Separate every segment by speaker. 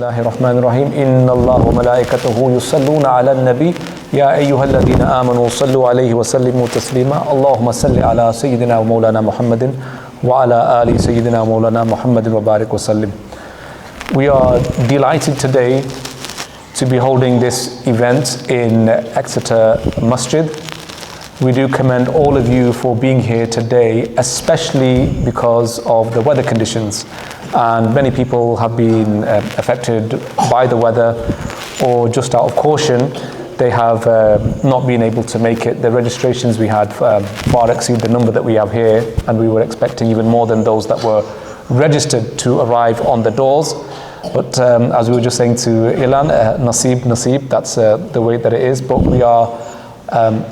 Speaker 1: الله الرحمن الرحيم إن الله وملائكته يصلون على النبي يا أيها الذين آمنوا صلوا عليه وسلموا تسليما اللهم صل على سيدنا ومولانا محمد وعلى آل سيدنا ومولانا محمد وبارك وسلم. We are delighted today to be holding this event in Exeter Masjid. We do commend all of you for being here today, especially because of the weather conditions. And many people have been affected by the weather, or just out of caution, they have not been able to make it. The registrations we had far exceed the number that we have here, and we were expecting even more than those that were registered to arrive on the doors. But as we were just saying to Ilan, nasib, that's the way that it is. But we are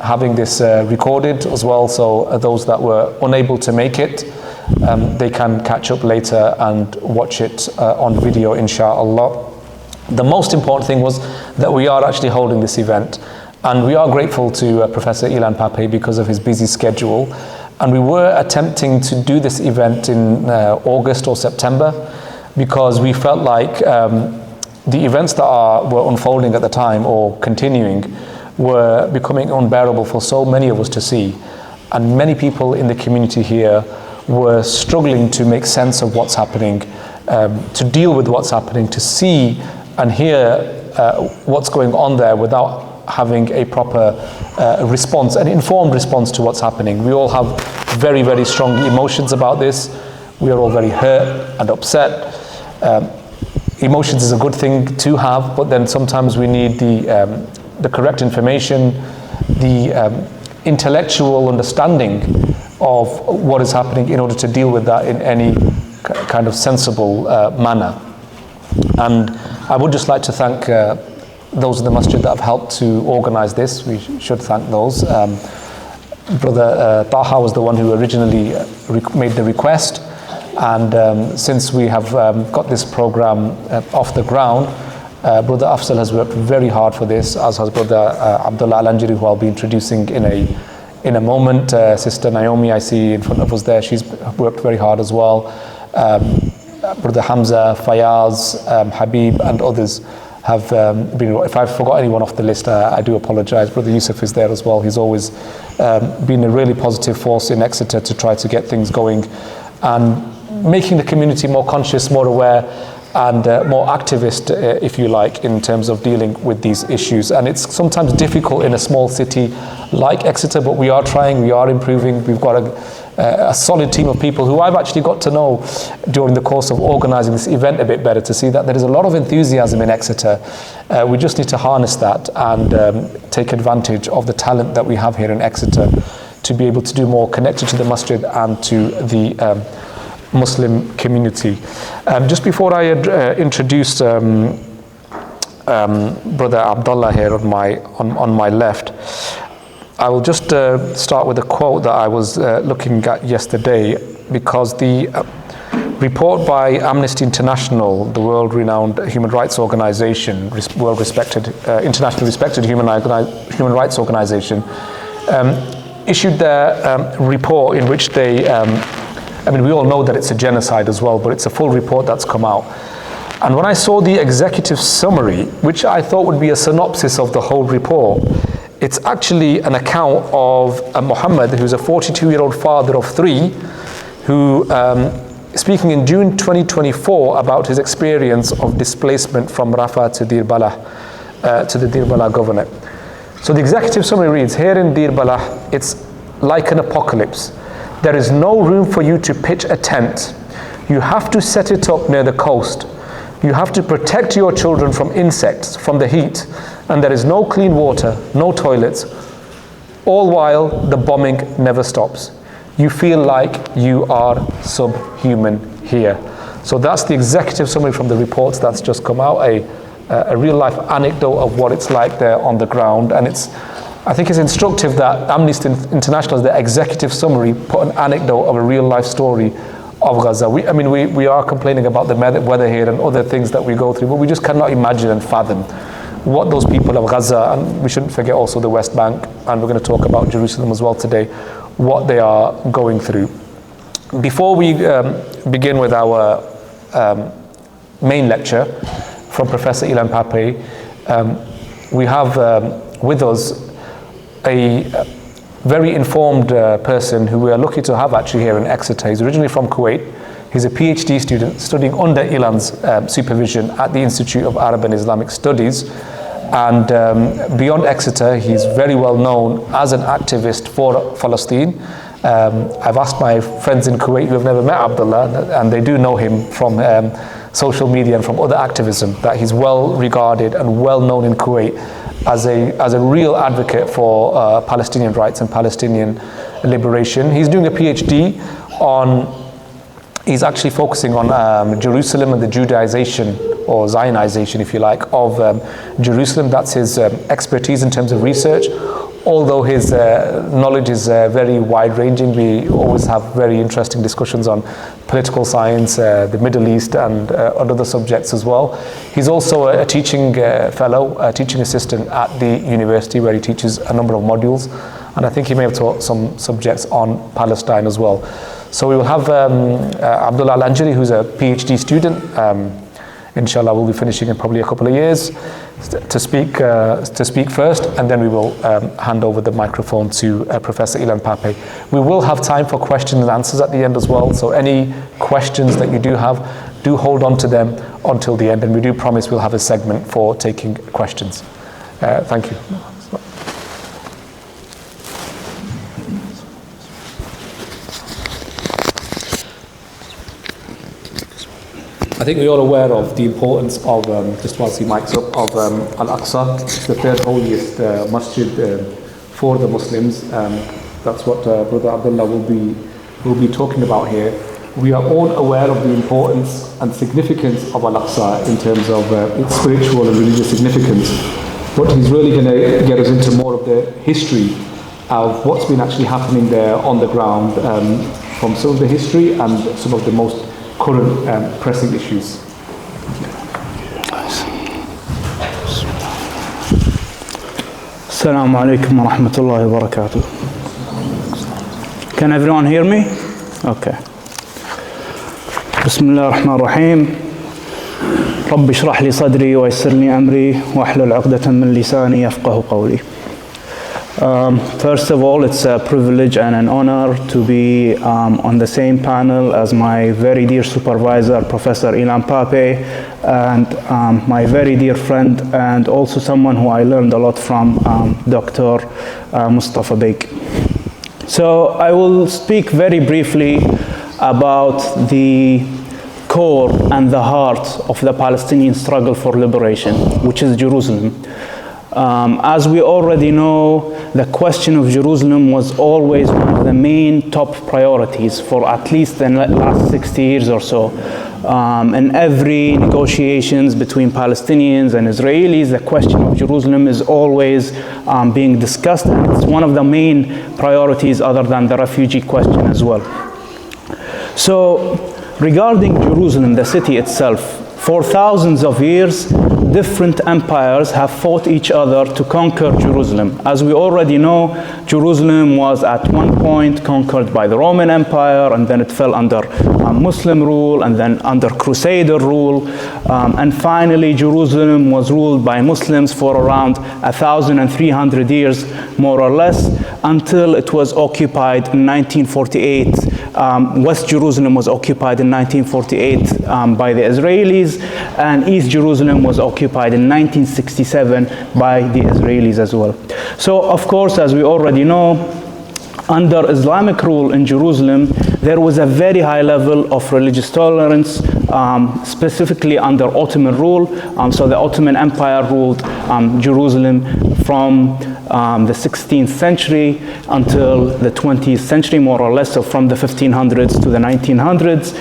Speaker 1: having this recorded as well, so those that were unable to make it, they can catch up later and watch it on video, inshallah. The most important thing was that we are actually holding this event, and we are grateful to Professor Ilan Pappé because of his busy schedule. And we were attempting to do this event in August or September, because we felt like the events that were unfolding at the time or continuing were becoming unbearable for so many of us to see. And many people in the community here were struggling to make sense of what's happening, to deal with what's happening, to see and hear what's going on there without having a proper response, an informed response to what's happening. We all have very, very strong emotions about this. We are all very hurt and upset. Emotions is a good thing to have, but then sometimes we need the correct information, the intellectual understanding of what is happening in order to deal with that in any kind of sensible manner. And I would just like to thank those in the masjid that have helped to organize this. We should thank those. Brother Taha was the one who originally made the request, and since we have got this program off the ground, Brother Afzal has worked very hard for this, as has Brother Abduallah Anjari, who I'll be introducing in a moment. Sister Naomi, I see in front of us there, she's worked very hard as well. Brother Hamza, Fayaz, Habib and others have been. If I've forgot anyone off the list, I do apologize. Brother Yusuf is there as well. He's always been a really positive force in Exeter to try to get things going and making the community more conscious, more aware, and more activist, if you like, in terms of dealing with these issues. And it's sometimes difficult in a small city like Exeter, but we are trying, we are improving. We've got a solid team of people who I've actually got to know during the course of organizing this event a bit better, to see that there is a lot of enthusiasm in Exeter. We just need to harness that and take advantage of the talent that we have here in Exeter to be able to do more connected to the masjid and to the Muslim community. Just before I introduce Brother Abdullah here on my left, I will just start with a quote that I was looking at yesterday, because the report by Amnesty International, the world-renowned human rights organization, internationally respected human rights organization, issued their report in which they we all know that it's a genocide as well, but it's a full report that's come out. And when I saw the executive summary, which I thought would be a synopsis of the whole report, it's actually an account of Muhammad, who's a 42-year-old father of 3, who, speaking in June 2024 about his experience of displacement from Rafah to Deir Balah, to the Deir Balah governorate. So the executive summary reads, here in Deir Balah, it's like an apocalypse. There is no room for you to pitch a tent. You have to set it up near the coast. You have to protect your children from insects, from the heat, and there is no clean water, no toilets, all while the bombing never stops. You feel like you are subhuman here. So that's the executive summary from the reports that's just come out, a real life anecdote of what it's like there on the ground. And I think it's instructive that Amnesty International, the executive summary, put an anecdote of a real life story of Gaza. We are complaining about the weather here and other things that we go through, but we just cannot imagine and fathom what those people of Gaza, and we shouldn't forget also the West Bank, and we're going to talk about Jerusalem as well today, what they are going through. Before we begin with our main lecture, from Professor Ilan Pappé. We have with us a very informed person who we are lucky to have actually here in Exeter. He's originally from Kuwait. He's a PhD student studying under Ilan's supervision at the Institute of Arab and Islamic Studies. And beyond Exeter, he's very well known as an activist for Palestine. I've asked my friends in Kuwait who have never met Abduallah, and they do know him from social media and from other activism, that he's well regarded and well known in Kuwait as a real advocate for Palestinian rights and Palestinian liberation. He's doing a PhD on, he's actually focusing on Jerusalem and the Judaization or Zionization, if you like, of Jerusalem. That's his expertise in terms of research. Although his knowledge is very wide-ranging, we always have very interesting discussions on political science, the Middle East, and other subjects as well. He's also a teaching fellow, a teaching assistant at the university, where he teaches a number of modules, and I think he may have taught some subjects on Palestine as well. So we will have Abduallah Anjari, who's a PhD student. Inshallah, we'll be finishing in probably a couple of years to speak first, and then we will hand over the microphone to Professor Ilan Pappé. We will have time for questions and answers at the end as well, so any questions that you do have, do hold on to them until the end, and we do promise we'll have a segment for taking questions. Thank you. I think we're all aware of the importance of, just whilst he mics up, of Al-Aqsa. It's the third holiest masjid for the Muslims. That's what Brother Abdullah will be talking about here. We are all aware of the importance and significance of Al-Aqsa in terms of its spiritual and religious significance. But he's really going to get us into more of the history of what's been actually happening there on the ground, from some of the history and some of the most current pressing issues.
Speaker 2: Assalamu alaikum wa rahmatullahi wa barakatuh. Can everyone hear me? Okay. Bismillah ar-Rahman ar-Rahim. Rabbi shrah li sadri wa yassir li amri wa ahlul 'uqdatan min lisani yafqahu qawli. First of all, it's a privilege and an honor to be on the same panel as my very dear supervisor, Professor Ilan Pappé, and my very dear friend, and also someone who I learned a lot from, Dr. Mustafa Baig. So I will speak very briefly about the core and the heart of the Palestinian struggle for liberation, which is Jerusalem. As we already know, the question of Jerusalem was always one of the main top priorities for at least the last 60 years or so. In every negotiations between Palestinians and Israelis, the question of Jerusalem is always being discussed, and it's one of the main priorities other than the refugee question as well. So, regarding Jerusalem, the city itself, for thousands of years, different empires have fought each other to conquer Jerusalem. As we already know, Jerusalem was at one point conquered by the Roman Empire, and then it fell under Muslim rule, and then under Crusader rule. And finally, Jerusalem was ruled by Muslims for around 1,300 years, more or less, until it was occupied in 1948. West Jerusalem was occupied in 1948 by the Israelis, and East Jerusalem was occupied in 1967 by the Israelis as well. So, of course, as we already know, under Islamic rule in Jerusalem, there was a very high level of religious tolerance, specifically under Ottoman rule. So the Ottoman Empire ruled Jerusalem from the 16th century until the 20th century, more or less, so from the 1500s to the 1900s.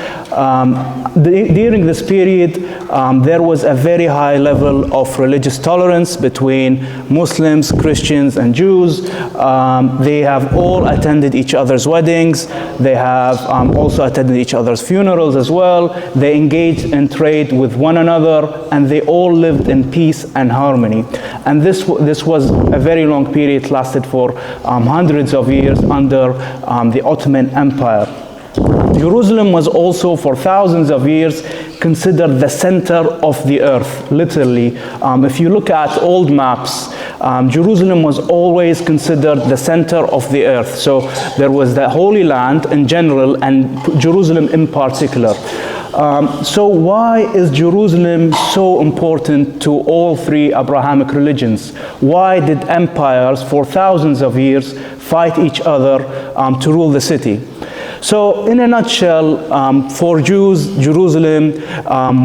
Speaker 2: During this period, there was a very high level of religious tolerance between Muslims, Christians, and Jews. They have all attended each other's weddings. They have also attended each other's funerals as well. They engaged in trade with one another, and they all lived in peace and harmony. And this was a very long period, lasted for hundreds of years under the Ottoman Empire. Jerusalem was also for thousands of years considered the center of the earth, literally. If you look at old maps, Jerusalem was always considered the center of the earth. So there was the Holy Land in general and Jerusalem in particular. So why is Jerusalem so important to all three Abrahamic religions? Why did empires for thousands of years fight each other to rule the city? So in a nutshell, for Jews, Jerusalem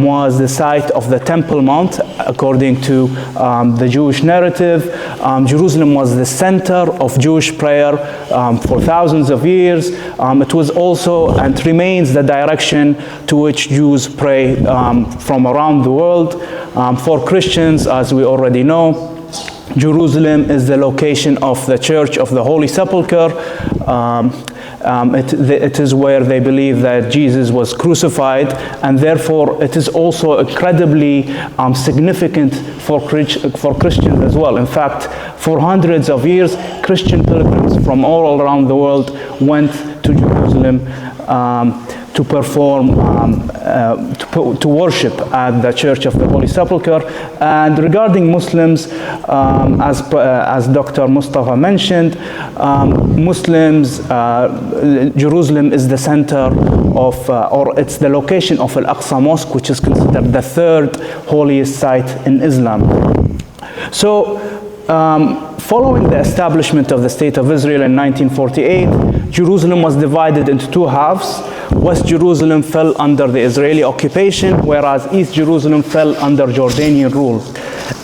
Speaker 2: was the site of the Temple Mount, according to the Jewish narrative. Jerusalem was the center of Jewish prayer for thousands of years. It was also and remains the direction to which Jews pray from around the world. For Christians, as we already know, Jerusalem is the location of the Church of the Holy Sepulchre. It is where they believe that Jesus was crucified, and therefore it is also incredibly significant for Christians as well. In fact, for hundreds of years, Christian pilgrims from all around the world went to Jerusalem to perform, to worship at the Church of the Holy Sepulchre. And regarding Muslims, as Dr. Mustafa mentioned, Muslims, Jerusalem is the center of, or it's the location of Al-Aqsa Mosque, which is considered the third holiest site in Islam. So, following the establishment of the State of Israel in 1948, Jerusalem was divided into two halves. West Jerusalem fell under the Israeli occupation, whereas East Jerusalem fell under Jordanian rule.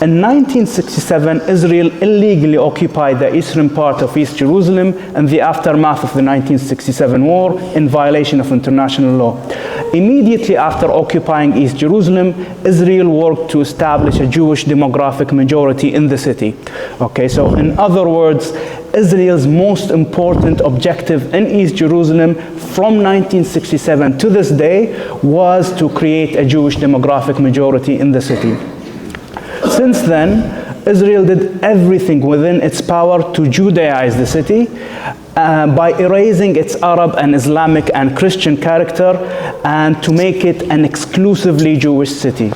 Speaker 2: In 1967, Israel illegally occupied the eastern part of East Jerusalem in the aftermath of the 1967 war in violation of international law. Immediately after occupying East Jerusalem, Israel worked to establish a Jewish demographic majority in the city. Okay, so in other words, Israel's most important objective in East Jerusalem from 1967 to this day was to create a Jewish demographic majority in the city. Since then, Israel did everything within its power to Judaize the city by erasing its Arab and Islamic and Christian character and to make it an exclusively Jewish city.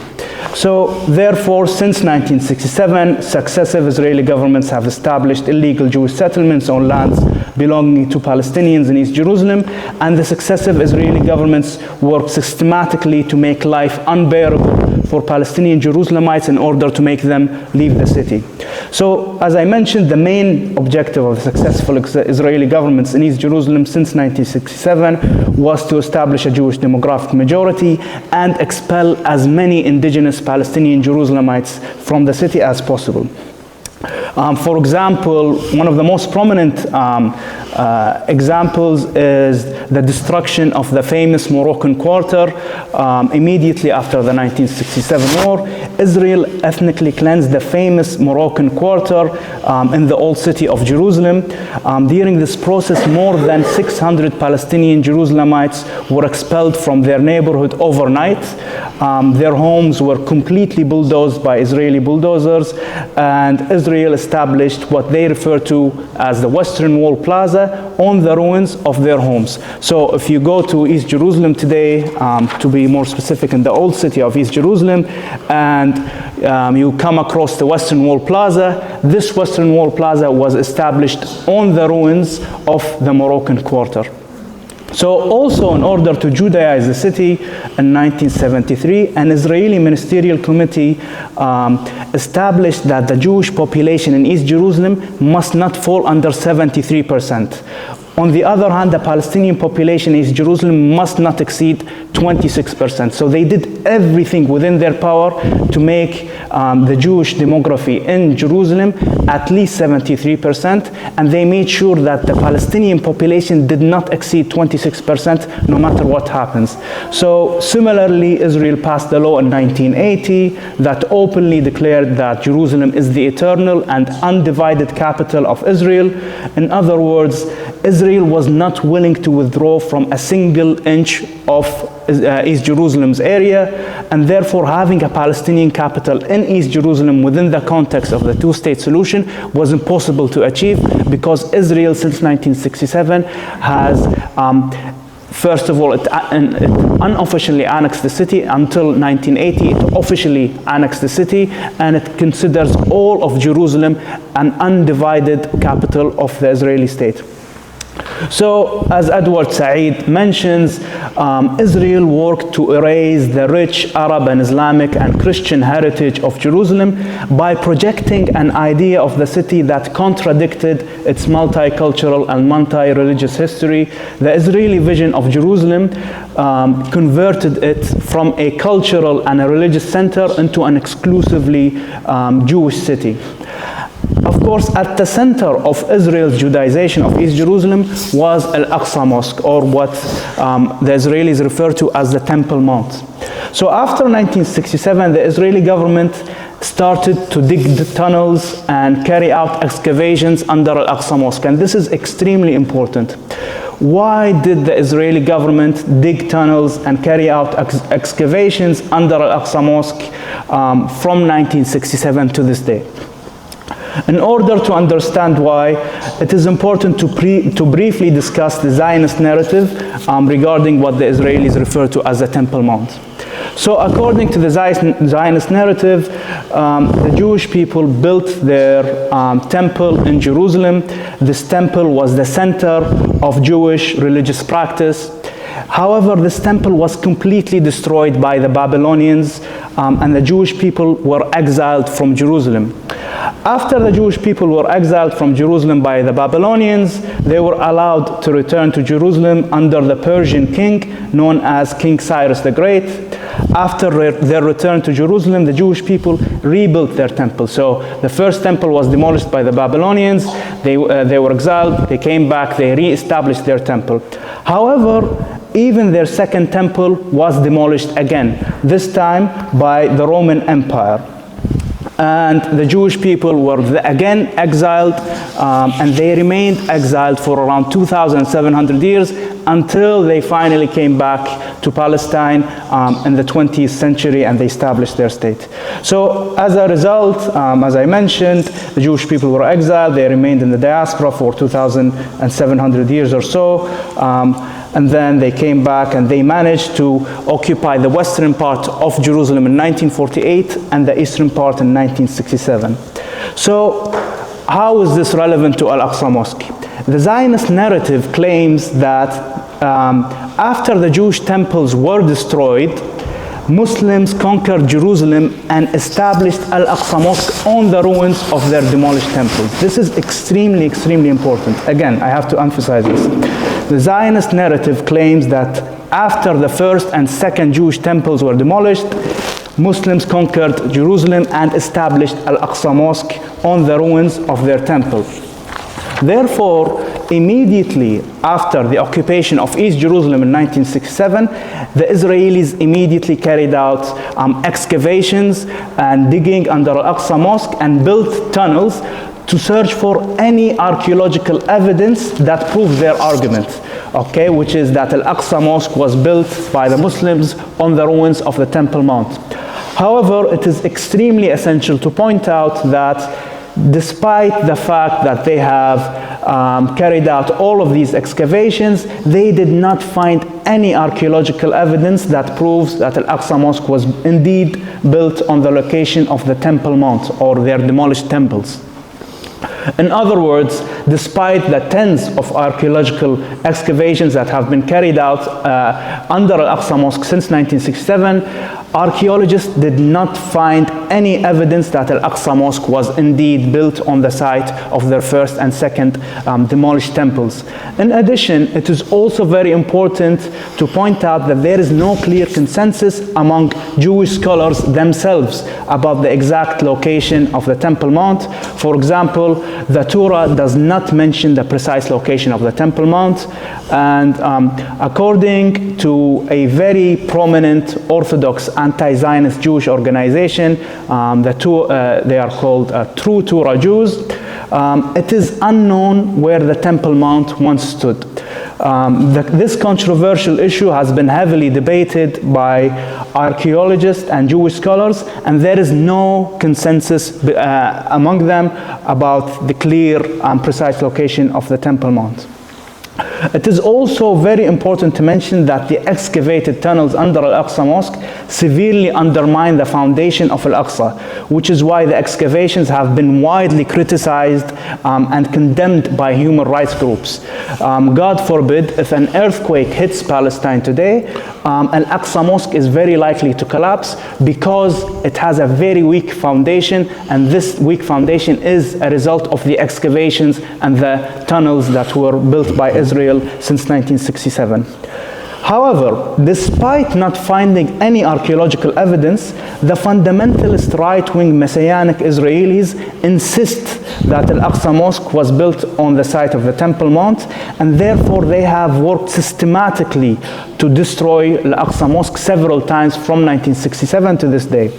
Speaker 2: So, therefore, since 1967, successive Israeli governments have established illegal Jewish settlements on lands belonging to Palestinians in East Jerusalem, and the successive Israeli governments work systematically to make life unbearable for Palestinian Jerusalemites in order to make them leave the city. So, as I mentioned, the main objective of the successful Israeli governments in East Jerusalem since 1967 was to establish a Jewish demographic majority and expel as many indigenous Palestinian Jerusalemites from the city as possible. For example, one of the most prominent examples is the destruction of the famous Moroccan quarter. Immediately after the 1967 war, Israel ethnically cleansed the famous Moroccan quarter in the old city of Jerusalem. During this process, more than 600 Palestinian Jerusalemites were expelled from their neighborhood overnight. Their homes were completely bulldozed by Israeli bulldozers, and Israel established what they refer to as the Western Wall Plaza on the ruins of their homes. So if you go to East Jerusalem today, to be more specific, in the old city of East Jerusalem, and you come across the Western Wall Plaza, this Western Wall Plaza was established on the ruins of the Moroccan quarter. So also, in order to Judaize the city, in 1973, an Israeli ministerial committee established that the Jewish population in East Jerusalem must not fall under 73%. On the other hand, the Palestinian population in East Jerusalem must not exceed 26%. So they did everything within their power to make the Jewish demography in Jerusalem at least 73%, and they made sure that the Palestinian population did not exceed 26% no matter what happens. So similarly, Israel passed a law in 1980 that openly declared that Jerusalem is the eternal and undivided capital of Israel. In other words, Israel was not willing to withdraw from a single inch of East Jerusalem's area, and therefore having a Palestinian capital in East Jerusalem within the context of the two-state solution was impossible to achieve, because Israel since 1967 has First of all, it unofficially annexed the city. Until 1980, it officially annexed the city, and it considers all of Jerusalem an undivided capital of the Israeli state. So, as Edward Said mentions, Israel worked to erase the rich Arab and Islamic and Christian heritage of Jerusalem by projecting an idea of the city that contradicted its multicultural and multi-religious history. The Israeli vision of Jerusalem converted it from a cultural and a religious center into an exclusively Jewish city. Of course, at the center of Israel's Judaization of East Jerusalem was Al-Aqsa Mosque, or what the Israelis refer to as the Temple Mount. So after 1967, the Israeli government started to dig the tunnels and carry out excavations under Al-Aqsa Mosque. And this is extremely important. Why did the Israeli government dig tunnels and carry out excavations under Al-Aqsa Mosque from 1967 to this day? In order to understand why, it is important to briefly discuss the Zionist narrative regarding what the Israelis refer to as the Temple Mount. So according to the Zionist narrative, the Jewish people built their temple in Jerusalem. This temple was the center of Jewish religious practice. However, this temple was completely destroyed by the Babylonians, and the Jewish people were exiled from Jerusalem. After the Jewish people were exiled from Jerusalem by the Babylonians, they were allowed to return to Jerusalem under the Persian king known as King Cyrus the Great. After their return to Jerusalem, the Jewish people rebuilt their temple. So the first temple was demolished by the Babylonians. They were exiled, they came back, they re-established their temple. However, even their second temple was demolished again, this time by the Roman Empire. And the Jewish people were again exiled, and they remained exiled for around 2,700 years until they finally came back to Palestine in the 20th century, and they established their state. So as a result, as I mentioned, the Jewish people were exiled. They remained in the diaspora for 2,700 years or so. And then they came back and they managed to occupy the western part of Jerusalem in 1948 and the eastern part in 1967. So how is this relevant to Al-Aqsa Mosque? The Zionist narrative claims that after the Jewish temples were destroyed, Muslims conquered Jerusalem and established Al-Aqsa Mosque on the ruins of their demolished temples. This is extremely, extremely important. Again, I have to emphasize this. The Zionist narrative claims that after the first and second Jewish temples were demolished, Muslims conquered Jerusalem and established Al-Aqsa Mosque on the ruins of their temple. Therefore, immediately after the occupation of East Jerusalem in 1967, the Israelis immediately carried out excavations and digging under Al-Aqsa Mosque and built tunnels to search for any archaeological evidence that proves their argument, okay, which is that Al-Aqsa Mosque was built by the Muslims on the ruins of the Temple Mount. However, it is extremely essential to point out that despite the fact that they have carried out all of these excavations, they did not find any archaeological evidence that proves that Al-Aqsa Mosque was indeed built on the location of the Temple Mount or their demolished temples. In other words, despite the tens of archaeological excavations that have been carried out under Al-Aqsa Mosque since 1967, archaeologists did not find any evidence that Al-Aqsa Mosque was indeed built on the site of their first and second demolished temples. In addition, it is also very important to point out that there is no clear consensus among Jewish scholars themselves about the exact location of the Temple Mount. For example, the Torah does not mention the precise location of the Temple Mount, and according to a very prominent Orthodox anti-Zionist Jewish organization, they are called True Torah Jews, it is unknown where the Temple Mount once stood. This controversial issue has been heavily debated by archaeologists and Jewish scholars, and there is no consensus among them about the clear and precise location of the Temple Mount. It is also very important to mention that the excavated tunnels under Al-Aqsa Mosque severely undermine the foundation of Al-Aqsa, which is why the excavations have been widely criticized and condemned by human rights groups. God forbid, if an earthquake hits Palestine today, Al-Aqsa Mosque is very likely to collapse because it has a very weak foundation, and this weak foundation is a result of the excavations and the tunnels that were built by Israel since 1967. However, despite not finding any archaeological evidence, the fundamentalist right-wing Messianic Israelis insist that Al-Aqsa Mosque was built on the site of the Temple Mount, and therefore they have worked systematically to destroy Al-Aqsa Mosque several times from 1967 to this day.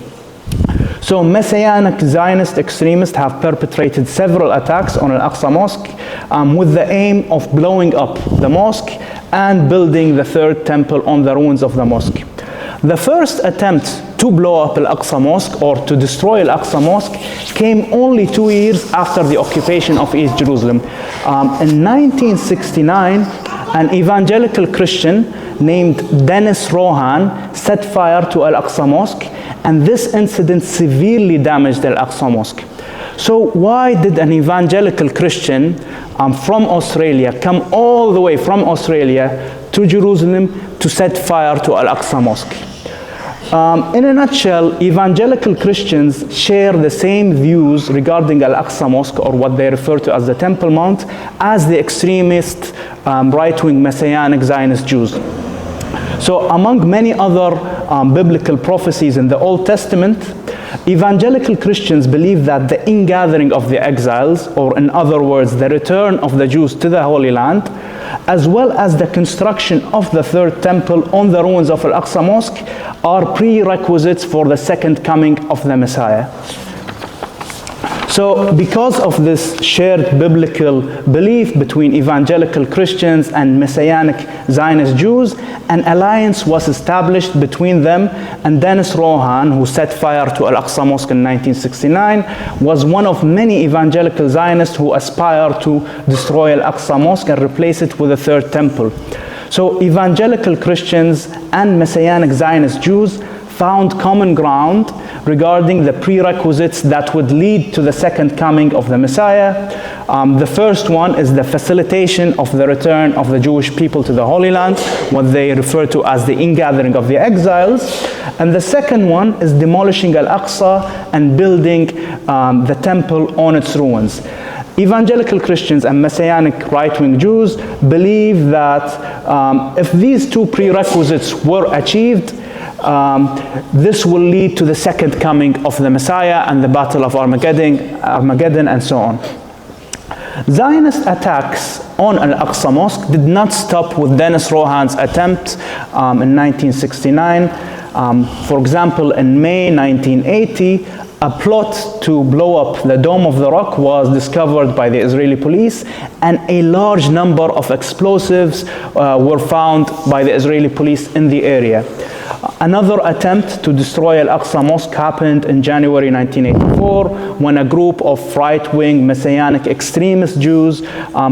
Speaker 2: So Messianic Zionist extremists have perpetrated several attacks on Al-Aqsa Mosque with the aim of blowing up the mosque and building the third temple on the ruins of the mosque. The first attempt to blow up Al-Aqsa Mosque or to destroy Al-Aqsa Mosque came only 2 years after the occupation of East Jerusalem. In 1969, an evangelical Christian named Dennis Rohan set fire to Al-Aqsa Mosque, and this incident severely damaged Al-Aqsa Mosque. So why did an evangelical Christian from Australia come all the way from Australia to Jerusalem to set fire to Al-Aqsa Mosque? In a nutshell, evangelical Christians share the same views regarding Al-Aqsa Mosque, or what they refer to as the Temple Mount, as the extremist right-wing Messianic Zionist Jews. So among many other biblical prophecies in the Old Testament, evangelical Christians believe that the ingathering of the exiles, or in other words, the return of the Jews to the Holy Land, as well as the construction of the third temple on the ruins of Al-Aqsa Mosque, are prerequisites for the second coming of the Messiah. So because of this shared biblical belief between evangelical Christians and Messianic Zionist Jews, an alliance was established between them, and Dennis Rohan, who set fire to Al-Aqsa Mosque in 1969, was one of many evangelical Zionists who aspire to destroy Al-Aqsa Mosque and replace it with a third temple. So evangelical Christians and Messianic Zionist Jews found common ground regarding the prerequisites that would lead to the second coming of the Messiah. The first one is the facilitation of the return of the Jewish people to the Holy Land, what they refer to as the ingathering of the exiles. And the second one is demolishing Al-Aqsa and building the temple on its ruins. Evangelical Christians and Messianic right-wing Jews believe that if these two prerequisites were achieved, this will lead to the second coming of the Messiah and the Battle of Armageddon and so on. Zionist attacks on Al-Aqsa Mosque did not stop with Dennis Rohan's attempt in 1969. For example, in May 1980, a plot to blow up the Dome of the Rock was discovered by the Israeli police, and a large number of explosives were found by the Israeli police in the area. Another attempt to destroy Al-Aqsa Mosque happened in January 1984 when a group of right-wing Messianic extremist Jews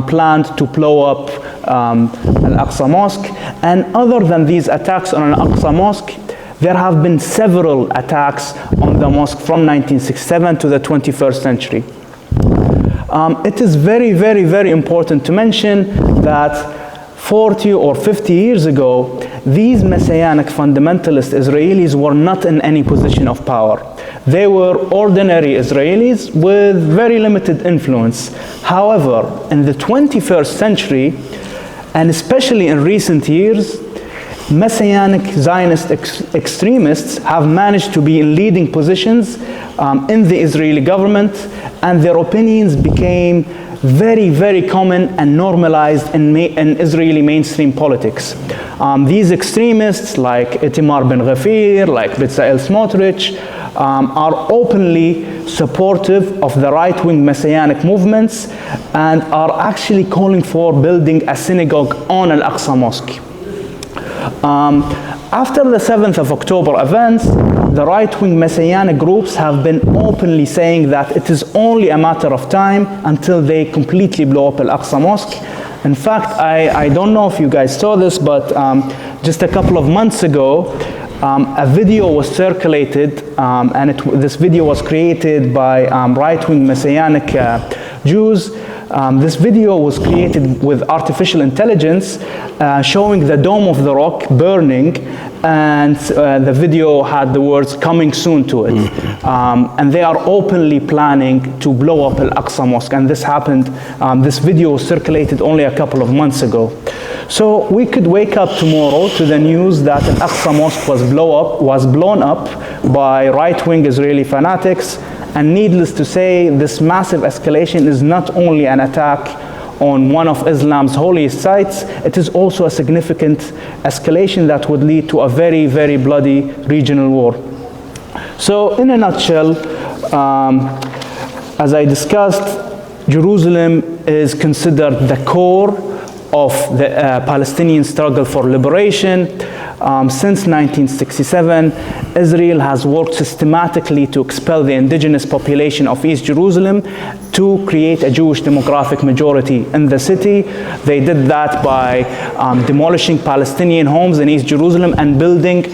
Speaker 2: planned to blow up Al-Aqsa Mosque. And other than these attacks on Al-Aqsa Mosque, there have been several attacks on the mosque from 1967 to the 21st century. It is very, very, very important to mention that 40 or 50 years ago, these Messianic fundamentalist Israelis were not in any position of power. They were ordinary Israelis with very limited influence. However, in the 21st century, and especially in recent years, Messianic Zionist extremists have managed to be in leading positions in the Israeli government, and their opinions became very, very common and normalized in Israeli mainstream politics. These extremists like Itamar Ben Gvir, like Bezalel Smotrich, are openly supportive of the right-wing Messianic movements and are actually calling for building a synagogue on Al-Aqsa Mosque. After the 7th of October events, the right-wing Messianic groups have been openly saying that it is only a matter of time until they completely blow up Al-Aqsa Mosque. In fact, I don't know if you guys saw this, but just a couple of months ago, a video was circulated, and this video was created by right-wing Messianic Jews. This video was created with artificial intelligence, showing the Dome of the Rock burning, and the video had the words "coming soon" to it. And they are openly planning to blow up Al-Aqsa Mosque, and this happened, this video was circulated only a couple of months ago. So we could wake up tomorrow to the news that Al-Aqsa Mosque was blown up by right-wing Israeli fanatics. And needless to say, this massive escalation is not only an attack on one of Islam's holiest sites, it is also a significant escalation that would lead to a very, very bloody regional war. So in a nutshell, as I discussed, Jerusalem is considered the core of the Palestinian struggle for liberation. Since 1967, Israel has worked systematically to expel the indigenous population of East Jerusalem to create a Jewish demographic majority in the city. They did that by demolishing Palestinian homes in East Jerusalem and building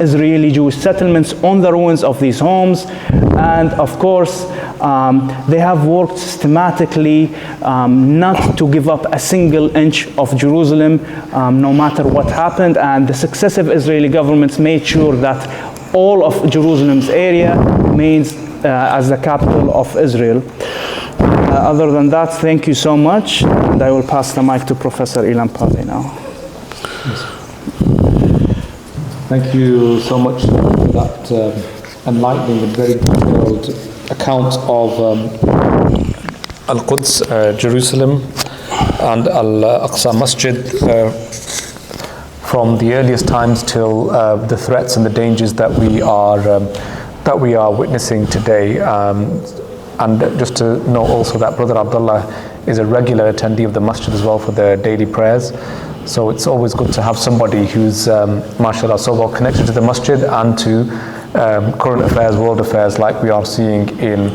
Speaker 2: Israeli Jewish settlements on the ruins of these homes. And of course, they have worked systematically not to give up a single inch of Jerusalem, no matter what happened. And the successive Israeli governments made sure that all of Jerusalem's area remains as the capital of Israel. Other than that, thank you so much. And I will pass the mic to Professor Ilan Pappé now.
Speaker 1: Thank you so much for that enlightening and very detailed account of Al-Quds, Jerusalem, and Al-Aqsa Masjid from the earliest times till the threats and the dangers that we are witnessing today. And just to note also that Brother Abduallah is a regular attendee of the masjid as well for their daily prayers. So it's always good to have somebody who's, mashallah, so well connected to the masjid and to current affairs, world affairs, like we are seeing in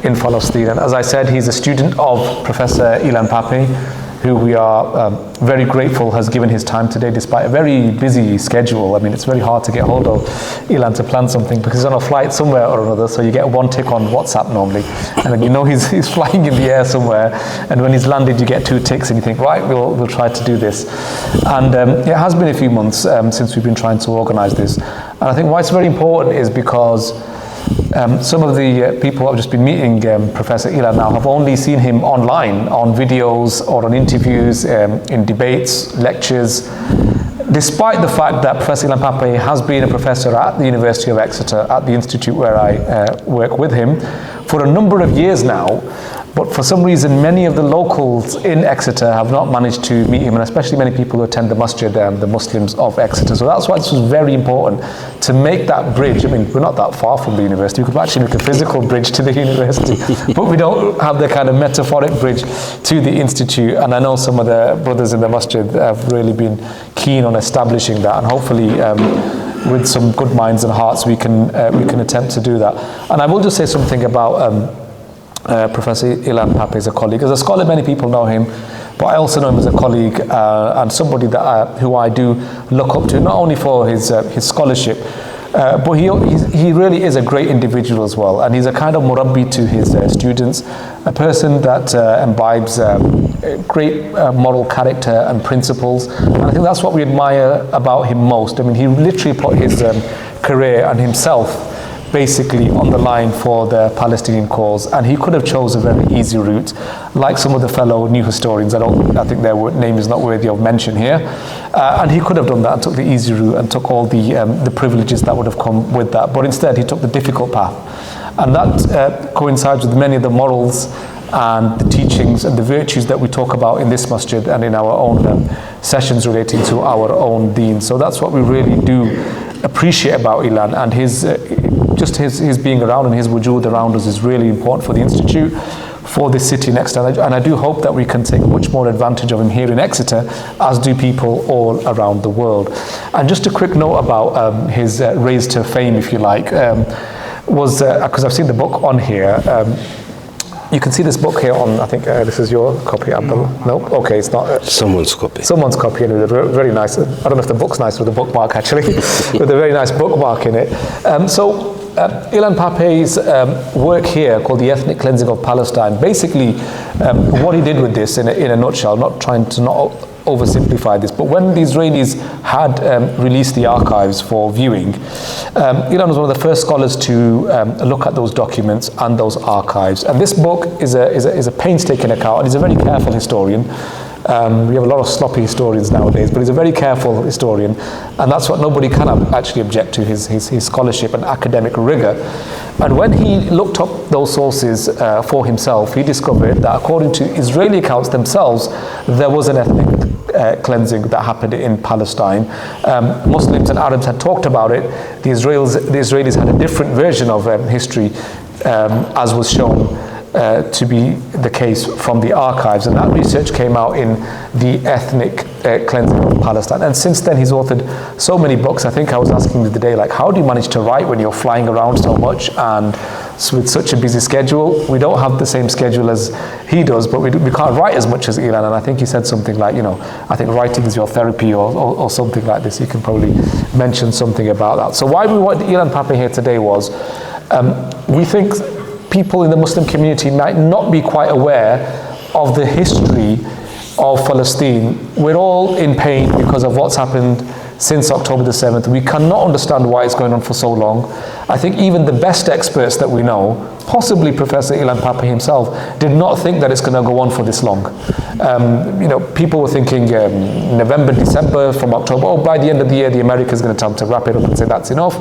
Speaker 1: Palestine. And as I said, he's a student of Professor Ilan Pappé, who we are very grateful has given his time today despite a very busy schedule. I mean, it's very hard to get hold of Ilan to plan something because he's on a flight somewhere or another, so you get one tick on WhatsApp normally, and then you know he's flying in the air somewhere, and when he's landed you get 2 ticks and you think, right, we'll try to do this. And it has been a few months since we've been trying to organize this, and I think why it's very important is because some of the people I've just been meeting, Professor Ilan now, have only seen him online, on videos or on interviews, in debates, lectures, despite the fact that Professor Ilan Pappé has been a professor at the University of Exeter, at the institute where I work with him, for a number of years now. But for some reason, many of the locals in Exeter have not managed to meet him, and especially many people who attend the masjid, the Muslims of Exeter. So that's why this was very important, to make that bridge. I mean, we're not that far from the university. We could actually make a physical bridge to the university, but we don't have the kind of metaphoric bridge to the institute. And I know some of the brothers in the masjid have really been keen on establishing that, and hopefully with some good minds and hearts we can attempt to do that. And I will just say something about Professor Ilan Pappé is a colleague. As a scholar, many people know him, but I also know him as a colleague and somebody that who I do look up to, not only for his scholarship, but he really is a great individual as well, and he's a kind of murabbi to his students, a person that imbibes great moral character and principles, and I think that's what we admire about him most. I mean, he literally put his career and himself basically on the line for the Palestinian cause, and he could have chosen a very easy route, like some of the fellow new historians. I think their name is not worthy of mention here, and he could have done that and took the easy route and took all the privileges that would have come with that. But instead, he took the difficult path, and that coincides with many of the morals and the teachings and the virtues that we talk about in this masjid and in our own sessions relating to our own deen. So that's what we really do appreciate about Ilan, and his being around and his wujood around us is really important for the institute, for this city next. And I do hope that we can take much more advantage of him here in Exeter, as do people all around the world. And just a quick note about his raise to fame, if you like, was because I've seen the book on here. you can see this book here on, I think this is your copy, Abduallah. No? Okay, it's not.
Speaker 3: Someone's copy.
Speaker 1: Someone's copy, and with a very nice, I don't know if the book's nice with a bookmark actually, with a very nice bookmark in it. Ilan Pappé's work here, called The Ethnic Cleansing of Palestine, basically what he did with this in a nutshell, not trying to oversimplify this, but when the Israelis had released the archives for viewing, Ilan was one of the first scholars to look at those documents and those archives. And this book is a painstaking account, and he's a very careful historian. We have a lot of sloppy historians nowadays, but he's a very careful historian, and that's what nobody can actually object to, his scholarship and academic rigor. And when he looked up those sources for himself, he discovered that according to Israeli accounts themselves, there was an ethnic cleansing that happened in Palestine. Muslims and Arabs had talked about it. The Israelis had a different version of history, as was shown to be the case from the archives, and that research came out in The Ethnic Cleansing of Palestine. And since then he's authored so many books. I think I was asking the other day, like, how do you manage to write when you're flying around so much and with such a busy schedule? We don't have the same schedule as he does, but we can't write as much as Ilan. And I think he said something like, I think writing is your therapy, or something like this. You can probably mention something about that. So why we wanted Ilan Pappé here today was, we think people in the Muslim community might not be quite aware of the history of Palestine. We're all in pain because of what's happened since October the 7th. We cannot understand why it's going on for so long. I think even the best experts that we know, possibly Professor Ilan Pappé himself, did not think that it's going to go on for this long. People were thinking November, December, from October, by the end of the year, the Americans are going to tell them to wrap it up and say that's enough.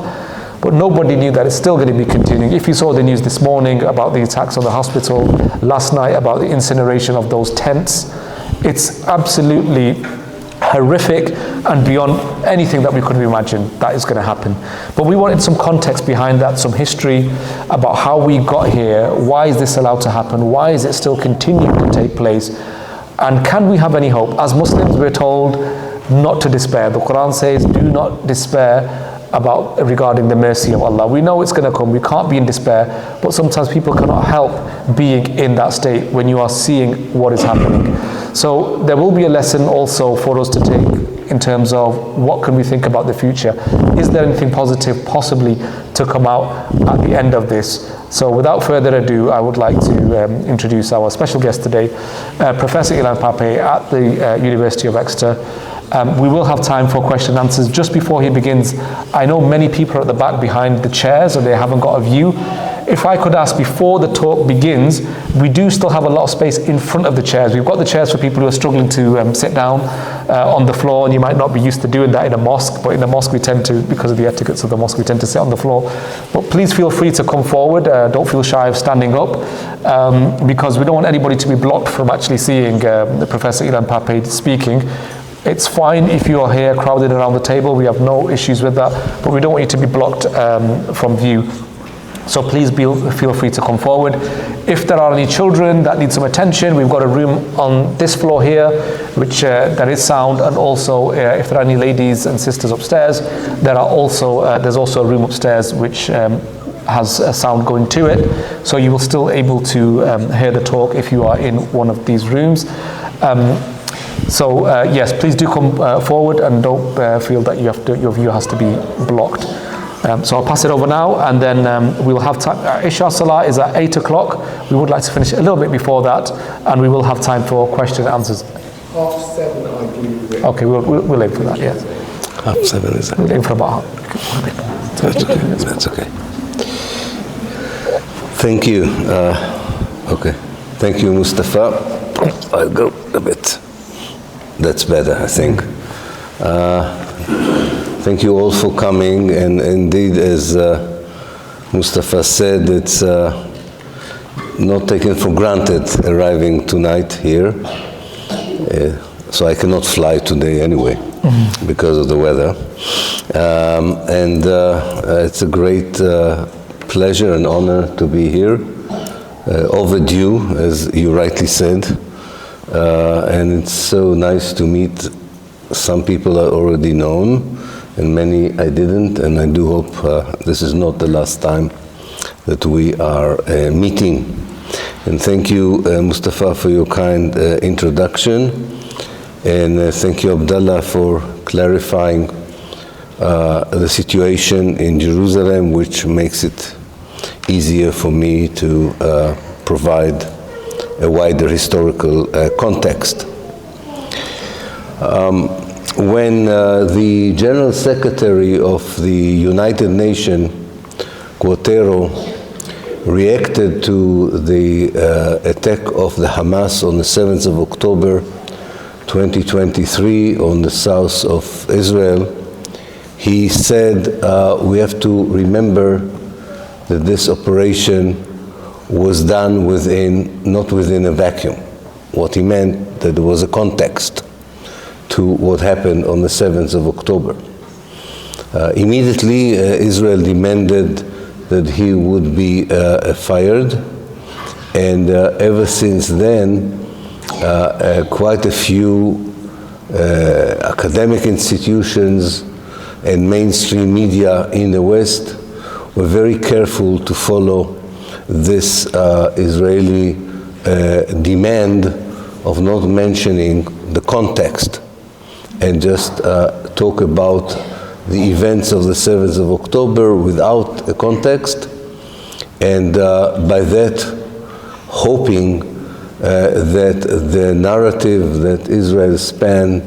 Speaker 1: But nobody knew that it's still going to be continuing. If you saw the news this morning about the attacks on the hospital, last night about the incineration of those tents, it's absolutely horrific and beyond anything that we could have imagined that is going to happen. But we wanted some context behind that, some history about how we got here, why is this allowed to happen, why is it still continuing to take place, and can we have any hope? As Muslims, we're told not to despair. The Quran says, do not despair regarding the mercy of Allah. We know it's going to come, we can't be in despair, but sometimes people cannot help being in that state when you are seeing what is happening. So there will be a lesson also for us to take in terms of what can we think about the future. Is there anything positive possibly to come out at the end of this? So without further ado, I would like to introduce our special guest today, Professor Ilan Pappé at the University of Exeter. We will have time for question and answers. Just before he begins, I know many people are at the back behind the chairs, or they haven't got a view. If I could ask, before the talk begins, we do still have a lot of space in front of the chairs. We've got the chairs for people who are struggling to sit down on the floor, and you might not be used to doing that in a mosque, but in the mosque we tend to, because of the etiquettes of the mosque, we tend to sit on the floor. But please feel free to come forward. Don't feel shy of standing up, because we don't want anybody to be blocked from actually seeing Professor Ilan Pappé speaking. It's fine if you are here crowded around the table, we have no issues with that, but we don't want you to be blocked from view. So please feel free to come forward. If there are any children that need some attention, we've got a room on this floor here, which there is sound, and also if there are any ladies and sisters upstairs, there's also a room upstairs which has a sound going to it, so you will still able to hear the talk if you are in one of these rooms. Yes, please do come forward, and don't feel that your view has to be blocked. So I'll pass it over now, and then we'll have time. Isha Salah is at 8 o'clock. We would like to finish a little bit before that, and we will have time for question and answers.
Speaker 4: 7:30, I believe.
Speaker 1: Okay, we'll aim for that, yeah.
Speaker 3: 7:30 is that?
Speaker 1: We'll aim for about
Speaker 3: That's okay. That's okay. Thank you. Okay. Thank you, Mustafa. I'll go a bit. That's better, I think. Thank you all for coming, and indeed, as Mustafa said, it's not taken for granted arriving tonight here. So I cannot fly today anyway, because of the weather. It's a great pleasure and honor to be here. Overdue, as you rightly said. And it's so nice to meet some people I already known, and many I didn't, and I do hope this is not the last time that we are meeting. And thank you, Mustafa, for your kind introduction. And thank you, Abduallah, for clarifying the situation in Jerusalem, which makes it easier for me to provide a wider historical context. When the General Secretary of the United Nations, Guterres, reacted to the attack of the Hamas on the 7th of October 2023 on the south of Israel, he said we have to remember that this operation was done not within a vacuum. What he meant, that there was a context to what happened on the 7th of October. Immediately, Israel demanded that he would be fired, and ever since then, quite a few academic institutions and mainstream media in the West were very careful to follow this Israeli demand of not mentioning the context and just talk about the events of the 7th of October without a context, and by that hoping that the narrative that Israel span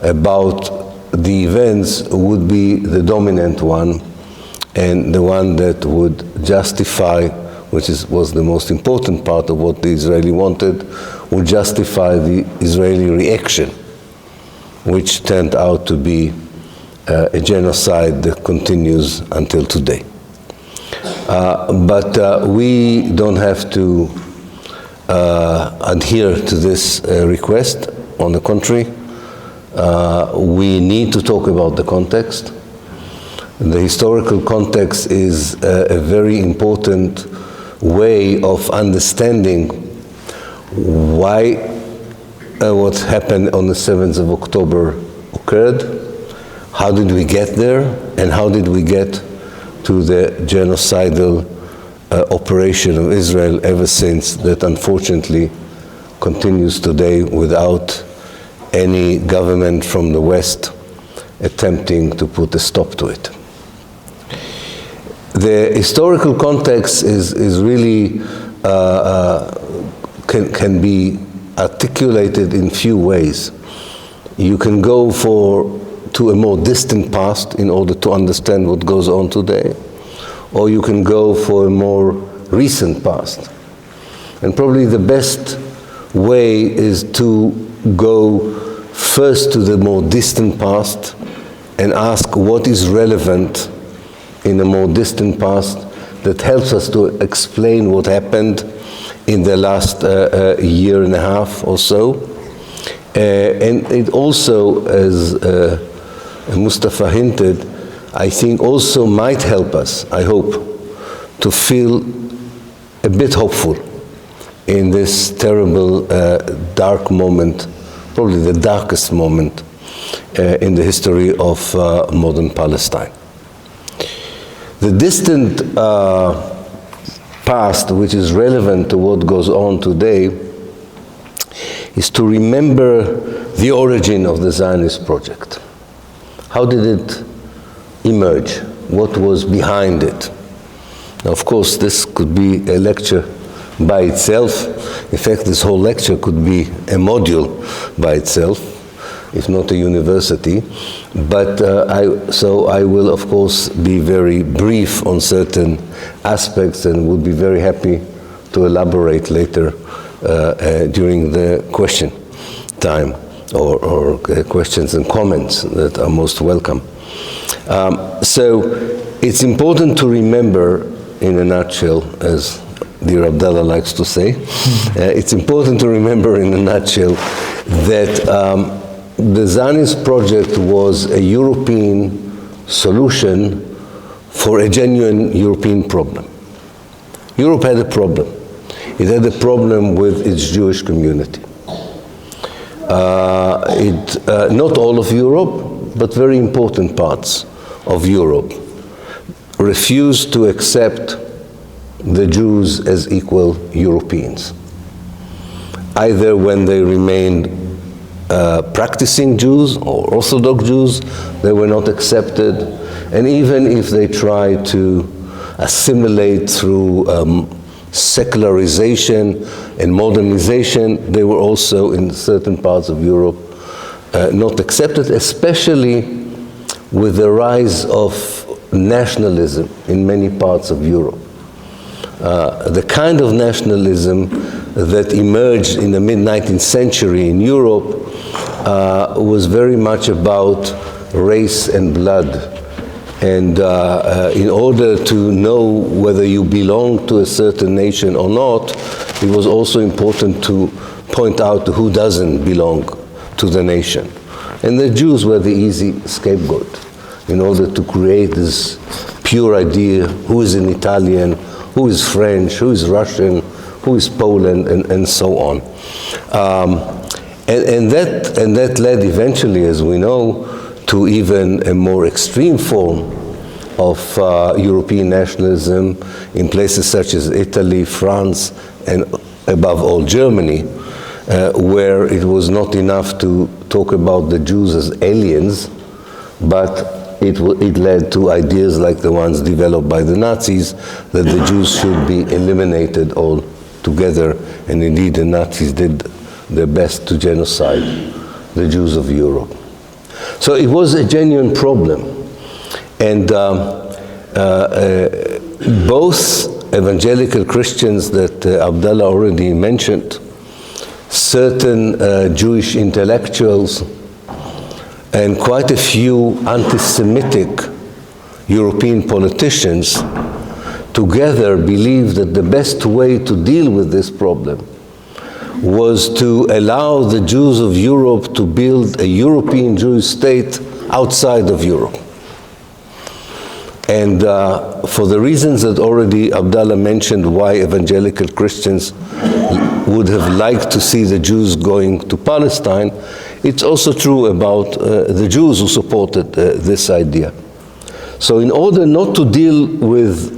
Speaker 3: about the events would be the dominant one, and the one that would justify, which was the most important part of what the Israeli wanted, would justify the Israeli reaction, which turned out to be a genocide that continues until today. But we don't have to adhere to this request. On the contrary, we need to talk about the context. The historical context is a very important way of understanding why what happened on the 7th of October occurred, how did we get there, and how did we get to the genocidal operation of Israel ever since, that unfortunately continues today without any government from the West attempting to put a stop to it. The historical context is really can be articulated in few ways. You can go to a more distant past in order to understand what goes on today, or you can go for a more recent past. And probably the best way is to go first to the more distant past and ask what is relevant in a more distant past that helps us to explain what happened in the last year and a half or so. And it also, as Mustafa hinted, I think also might help us, I hope, to feel a bit hopeful in this terrible, dark moment, probably the darkest moment in the history of modern Palestine. The distant past, which is relevant to what goes on today, is to remember the origin of the Zionist project. How did it emerge? What was behind it? Now, of course, this could be a lecture by itself. In fact, this whole lecture could be a module by itself, if not a university. But so I will, of course, be very brief on certain aspects and would be very happy to elaborate later during the question time, or questions and comments that are most welcome. So it's important to remember, in a nutshell, as dear Abduallah likes to say, it's important to remember in a nutshell that the Zionist project was a European solution for a genuine European problem. Europe had a problem. It had a problem with its Jewish community. Not all of Europe, but very important parts of Europe refused to accept the Jews as equal Europeans. Either when they remained practicing Jews or Orthodox Jews, they were not accepted. And even if they tried to assimilate through secularization and modernization, they were also in certain parts of Europe not accepted, especially with the rise of nationalism in many parts of Europe. The kind of nationalism that emerged in the mid-19th century in Europe was very much about race and blood. And in order to know whether you belong to a certain nation or not, it was also important to point out who doesn't belong to the nation. And the Jews were the easy scapegoat in order to create this pure idea: who is an Italian, who is French, who is Russian, who is Poland, and so on. And that led eventually, as we know, to even a more extreme form of European nationalism in places such as Italy, France, and above all Germany, where it was not enough to talk about the Jews as aliens, but it led to ideas like the ones developed by the Nazis, that the Jews should be eliminated altogether, and indeed the Nazis did their best to genocide the Jews of Europe. So it was a genuine problem. And both evangelical Christians that Abduallah already mentioned, certain Jewish intellectuals, and quite a few anti-Semitic European politicians together believed that the best way to deal with this problem was to allow the Jews of Europe to build a European Jewish state outside of Europe. And for the reasons that already Abduallah mentioned, why evangelical Christians would have liked to see the Jews going to Palestine, it's also true about the Jews who supported this idea. So in order not to deal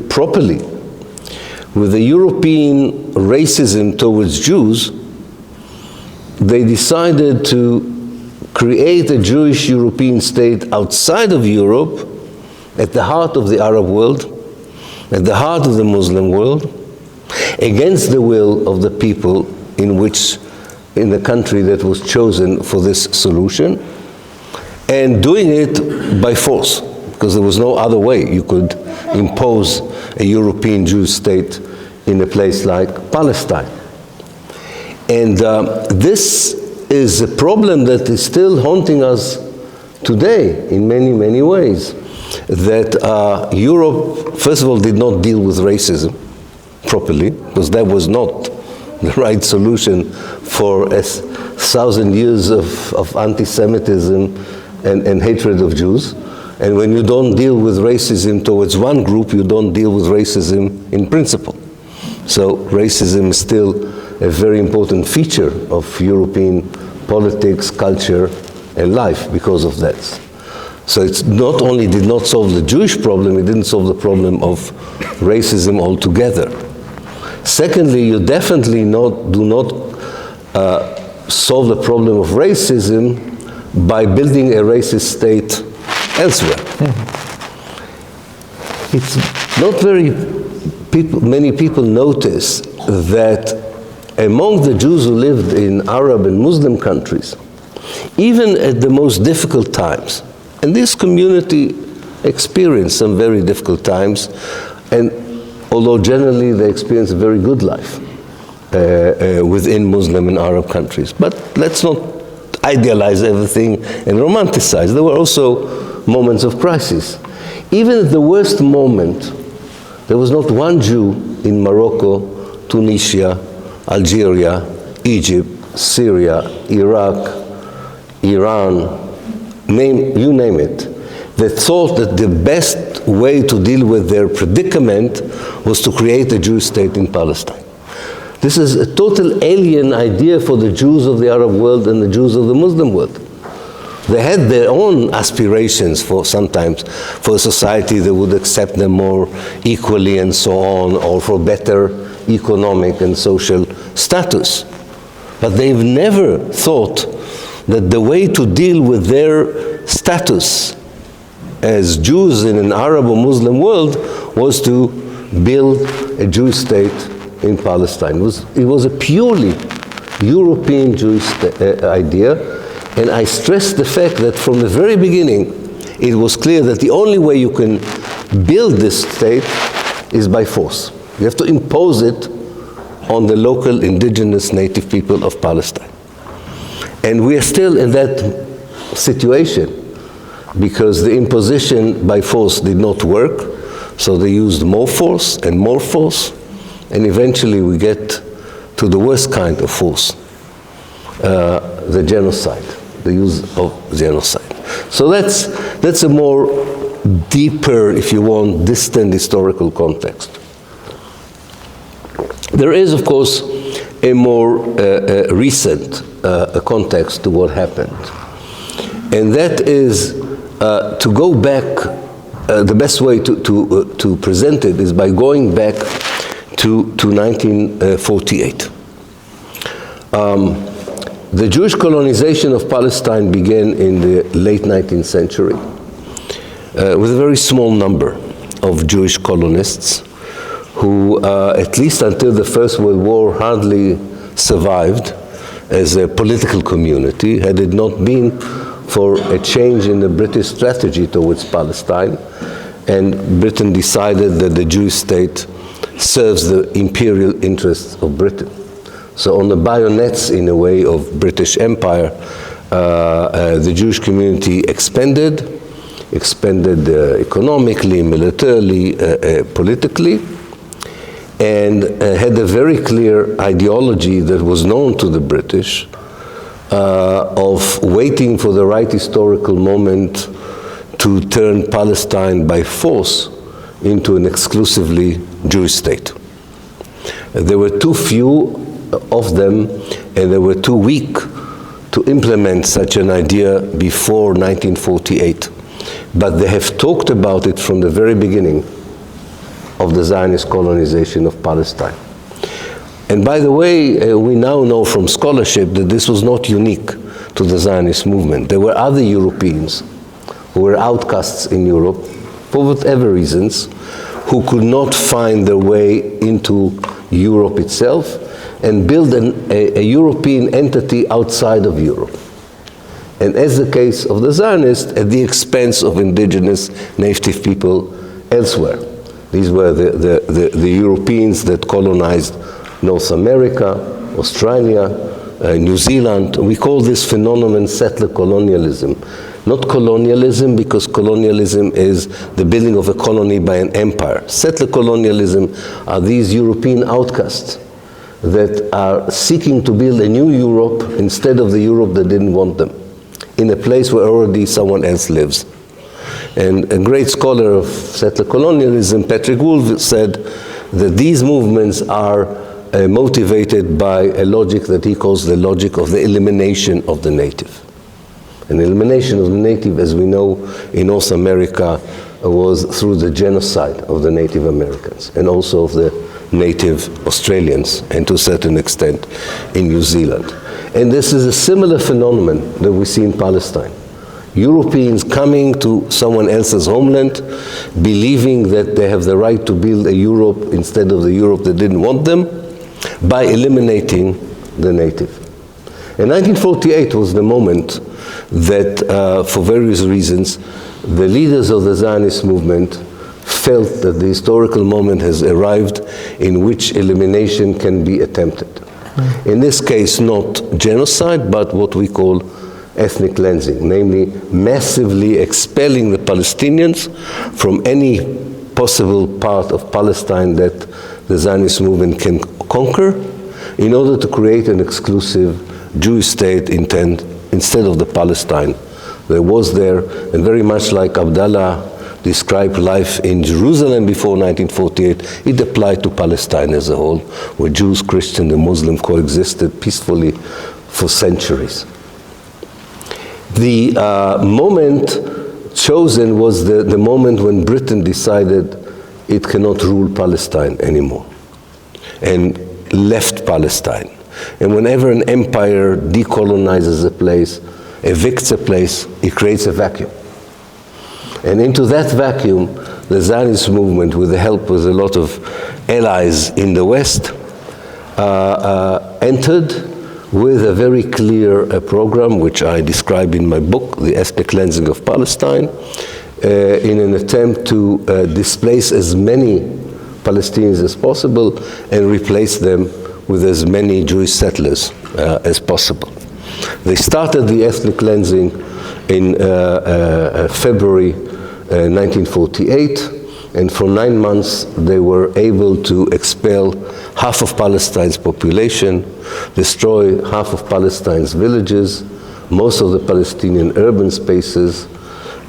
Speaker 3: properly with the European racism towards Jews, they decided to create a Jewish European state outside of Europe, at the heart of the Arab world, at the heart of the Muslim world, against the will of the people in the country that was chosen for this solution, and doing it by force, because there was no other way you could impose a European Jewish state in a place like Palestine. And this is a problem that is still haunting us today in many, many ways. That Europe, first of all, did not deal with racism properly, because that was not the right solution for 1,000 years of anti-Semitism and hatred of Jews. And when you don't deal with racism towards one group, you don't deal with racism in principle. So racism is still a very important feature of European politics, culture, and life because of that. So it's not only did not solve the Jewish problem, it didn't solve the problem of racism altogether. Secondly, you definitely do not solve the problem of racism by building a racist state elsewhere. It's not many people notice that among the Jews who lived in Arab and Muslim countries, even at the most difficult times, and this community experienced some very difficult times, and although generally they experienced a very good life within Muslim and Arab countries. But let's not idealize everything and romanticize. There were also moments of crisis. Even at the worst moment, there was not one Jew in Morocco, Tunisia, Algeria, Egypt, Syria, Iraq, Iran, you name it, that thought that the best way to deal with their predicament was to create a Jewish state in Palestine. This is a total alien idea for the Jews of the Arab world and the Jews of the Muslim world. They had their own aspirations for sometimes for a society that would accept them more equally and so on, or for better economic and social status. But they've never thought that the way to deal with their status as Jews in an Arab or Muslim world was to build a Jewish state in Palestine. It was a purely European Jewish idea. And I stress the fact that from the very beginning, it was clear that the only way you can build this state is by force. You have to impose it on the local indigenous native people of Palestine. And we are still in that situation because the imposition by force did not work. So they used more force, and eventually we get to the worst kind of force, the genocide. The use of genocide. So that's a more deeper, if you want, distant historical context. There is, of course, a more recent context to what happened. And that is to go back, the best way to present it is by going back to 1948. The Jewish colonization of Palestine began in the late 19th century with a very small number of Jewish colonists who, at least until the First World War, hardly survived as a political community had it not been for a change in the British strategy towards Palestine, and Britain decided that the Jewish state serves the imperial interests of Britain. So on the bayonets, in a way, of British Empire, the Jewish community expanded economically, militarily, politically, and had a very clear ideology that was known to the British of waiting for the right historical moment to turn Palestine by force into an exclusively Jewish state. There were too few of them, and they were too weak to implement such an idea before 1948. But they have talked about it from the very beginning of the Zionist colonization of Palestine. And by the way, we now know from scholarship that this was not unique to the Zionist movement. There were other Europeans who were outcasts in Europe, for whatever reasons, who could not find their way into Europe itself, and build a European entity outside of Europe. And as the case of the Zionists, at the expense of indigenous native people elsewhere. These were the Europeans that colonized North America, Australia, New Zealand. We call this phenomenon settler colonialism. Not colonialism, because colonialism is the building of a colony by an empire. Settler colonialism are these European outcasts that are seeking to build a new Europe instead of the Europe that didn't want them, in a place where already someone else lives. And a great scholar of settler colonialism, Patrick Wolfe, said that these movements are motivated by a logic that he calls the logic of the elimination of the native. And elimination of the native, as we know, in North America was through the genocide of the Native Americans, and also of the native Australians, and to a certain extent in New Zealand. And this is a similar phenomenon that we see in Palestine. Europeans coming to someone else's homeland, believing that they have the right to build a Europe instead of the Europe that didn't want them, by eliminating the native. And 1948 was the moment that, for various reasons, the leaders of the Zionist movement felt that the historical moment has arrived in which elimination can be attempted. In this case, not genocide, but what we call ethnic cleansing, namely massively expelling the Palestinians from any possible part of Palestine that the Zionist movement can conquer, in order to create an exclusive Jewish state instead of the Palestine that was there, and very much like Abduallah described life in Jerusalem before 1948, it applied to Palestine as a whole, where Jews, Christians, and Muslims coexisted peacefully for centuries. The moment chosen was the moment when Britain decided it cannot rule Palestine anymore, and left Palestine. And whenever an empire decolonizes a place, evicts a place, it creates a vacuum. And into that vacuum, the Zionist movement, with the help of a lot of allies in the West, entered with a very clear program, which I describe in my book, The Ethnic Cleansing of Palestine, in an attempt to displace as many Palestinians as possible and replace them with as many Jewish settlers as possible. They started the ethnic cleansing in February 1948, and for 9 months they were able to expel half of Palestine's population, destroy half of Palestine's villages, most of the Palestinian urban spaces,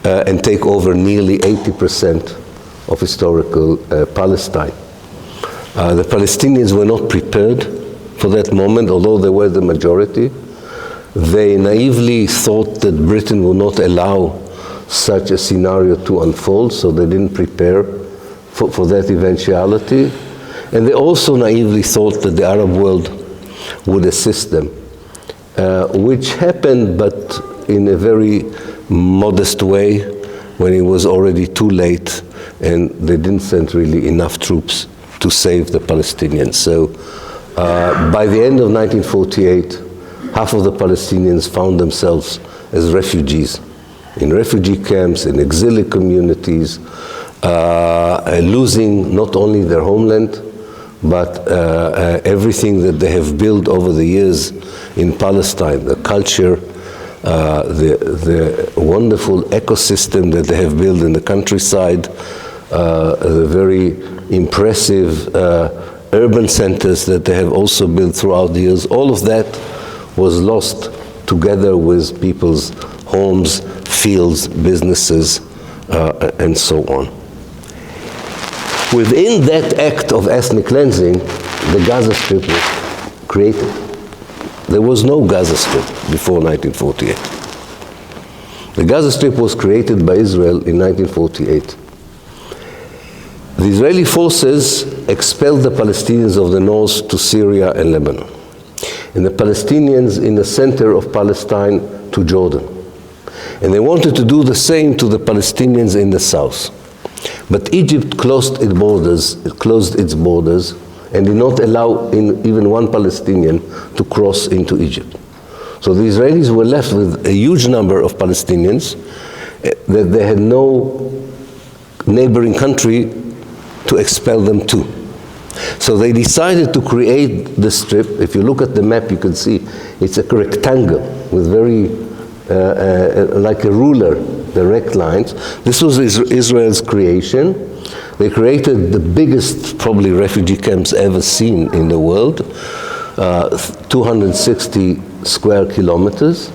Speaker 3: and take over nearly 80% of historical Palestine. The Palestinians were not prepared for that moment, although they were the majority. They naively thought that Britain would not allow such a scenario to unfold, so they didn't prepare for that eventuality. And they also naively thought that the Arab world would assist them, which happened, but in a very modest way, when it was already too late and they didn't send really enough troops to save the Palestinians. So by the end of 1948, half of the Palestinians found themselves as refugees, in refugee camps, in exilic communities, losing not only their homeland, but everything that they have built over the years in Palestine, the culture, the wonderful ecosystem that they have built in the countryside, the very impressive urban centers that they have also built throughout the years. All of that was lost together with people's homes, fields, businesses, and so on. Within that act of ethnic cleansing, the Gaza Strip was created. There was no Gaza Strip before 1948. The Gaza Strip was created by Israel in 1948. The Israeli forces expelled the Palestinians of the north to Syria and Lebanon, and the Palestinians in the center of Palestine to Jordan. And they wanted to do the same to the Palestinians in the south. But Egypt closed its borders and did not allow even one Palestinian to cross into Egypt. So the Israelis were left with a huge number of Palestinians that they had no neighboring country to expel them to. So they decided to create the strip. If you look at the map, you can see it's a rectangle with very, like a ruler, direct lines. This was Israel's creation. They created the biggest, probably, refugee camps ever seen in the world, 260 square kilometers.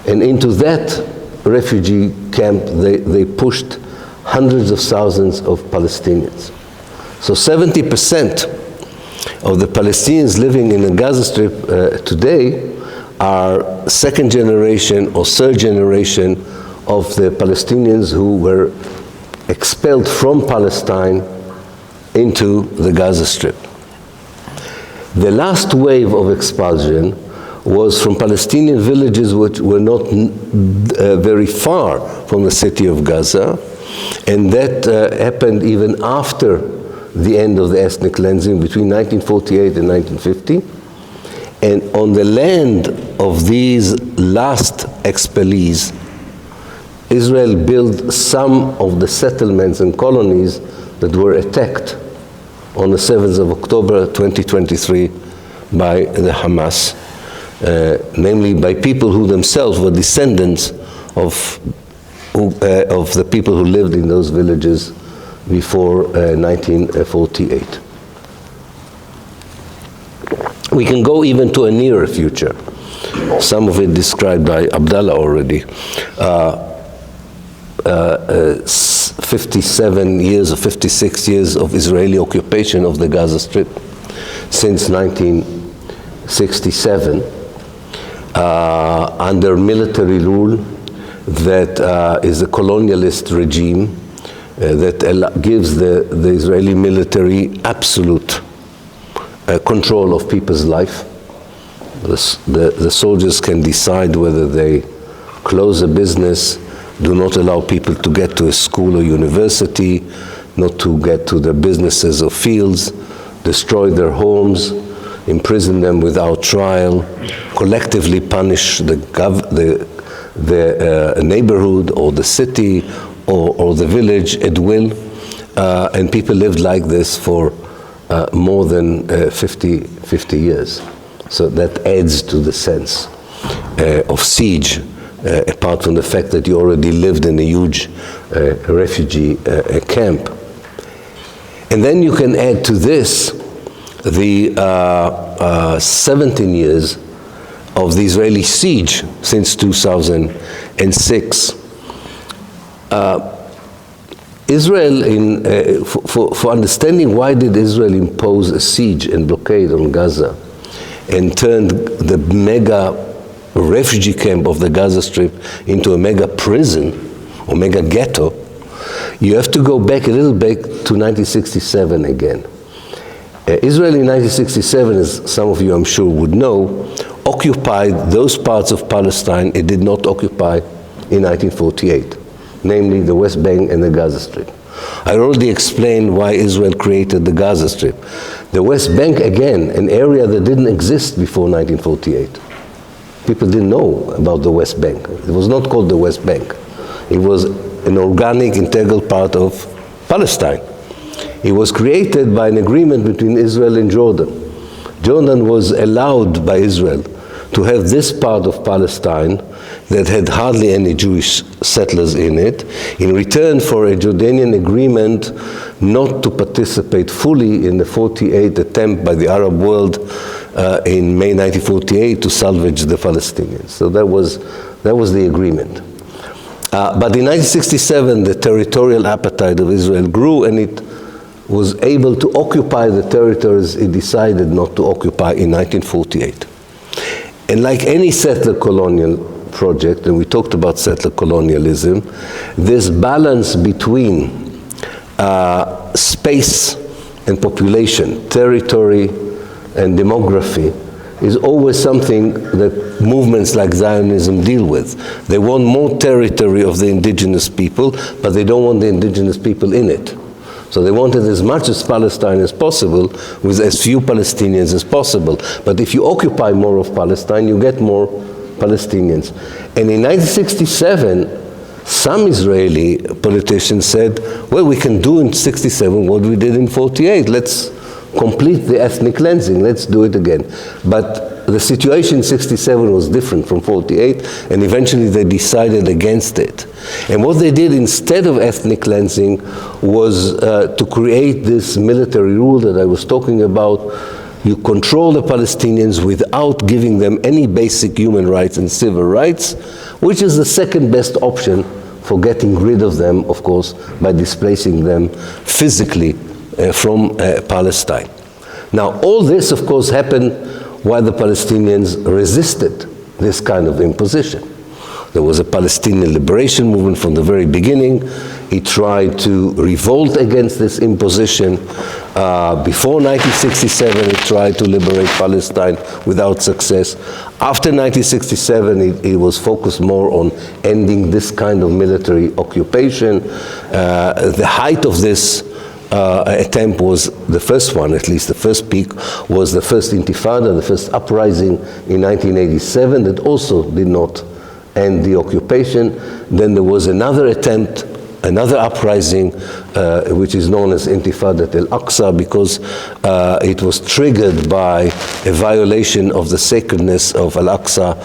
Speaker 3: And into that refugee camp, they pushed hundreds of thousands of Palestinians. So 70% of the Palestinians living in the Gaza Strip today are second generation or third generation of the Palestinians who were expelled from Palestine into the Gaza Strip. The last wave of expulsion was from Palestinian villages which were not very far from the city of Gaza, and that happened even after the end of the ethnic cleansing between 1948 and 1950. And on the land of these last expellees, Israel built some of the settlements and colonies that were attacked on the 7th of October 2023 by the Hamas, namely by people who themselves were descendants of the people who lived in those villages before 1948. We can go even to a nearer future, some of it described by Abduallah already. 57 years or 56 years of Israeli occupation of the Gaza Strip since 1967 under military rule that is a colonialist regime that gives the Israeli military absolute control of people's life. The soldiers can decide whether they close a business, do not allow people to get to a school or university, not to get to their businesses or fields, destroy their homes, imprison them without trial, collectively punish the neighborhood or the city or the village at will. And people lived like this for more than 50 years. So that adds to the sense of siege, apart from the fact that you already lived in a huge refugee camp. And then you can add to this the 17 years of the Israeli siege since 2006. Israel, for understanding why did Israel impose a siege and blockade on Gaza and turned the mega refugee camp of the Gaza Strip into a mega prison or mega ghetto, you have to go back a little bit to 1967 again. Israel in 1967, as some of you I'm sure would know, occupied those parts of Palestine it did not occupy in 1948, namely the West Bank and the Gaza Strip. I already explained why Israel created the Gaza Strip. The West Bank, again, an area that didn't exist before 1948. People didn't know about the West Bank. It was not called the West Bank. It was an organic, integral part of Palestine. It was created by an agreement between Israel and Jordan. Jordan was allowed by Israel to have this part of Palestine that had hardly any Jewish settlers in it, in return for a Jordanian agreement not to participate fully in the 48 attempt by the Arab world in May 1948 to salvage the Palestinians. So that was the agreement. But in 1967, the territorial appetite of Israel grew, and it was able to occupy the territories it decided not to occupy in 1948. And like any settler colonial project, and we talked about settler colonialism, this balance between space and population, territory and demography, is always something that movements like Zionism deal with. They want more territory of the indigenous people, but they don't want the indigenous people in it. So they wanted as much as Palestine as possible, with as few Palestinians as possible. But if you occupy more of Palestine, you get more Palestinians. And in 1967, some Israeli politicians said, well, we can do in 67 what we did in 48. Let's complete the ethnic cleansing. Let's do it again. But the situation in 67 was different from 48, and eventually they decided against it. And what they did instead of ethnic cleansing was to create this military rule that I was talking about. You control the Palestinians without giving them any basic human rights and civil rights, which is the second best option for getting rid of them, of course, by displacing them physically from Palestine. Now, all this, of course, happened while the Palestinians resisted this kind of imposition. There was a Palestinian liberation movement from the very beginning. He tried to revolt against this imposition. Before 1967, he tried to liberate Palestine without success. After 1967, it was focused more on ending this kind of military occupation. The height of this attempt was the first one, at least the first peak, was the first Intifada, the first uprising in 1987 that also did not end the occupation. Then there was another attempt, another uprising, which is known as Intifadat al-Aqsa, because it was triggered by a violation of the sacredness of Al-Aqsa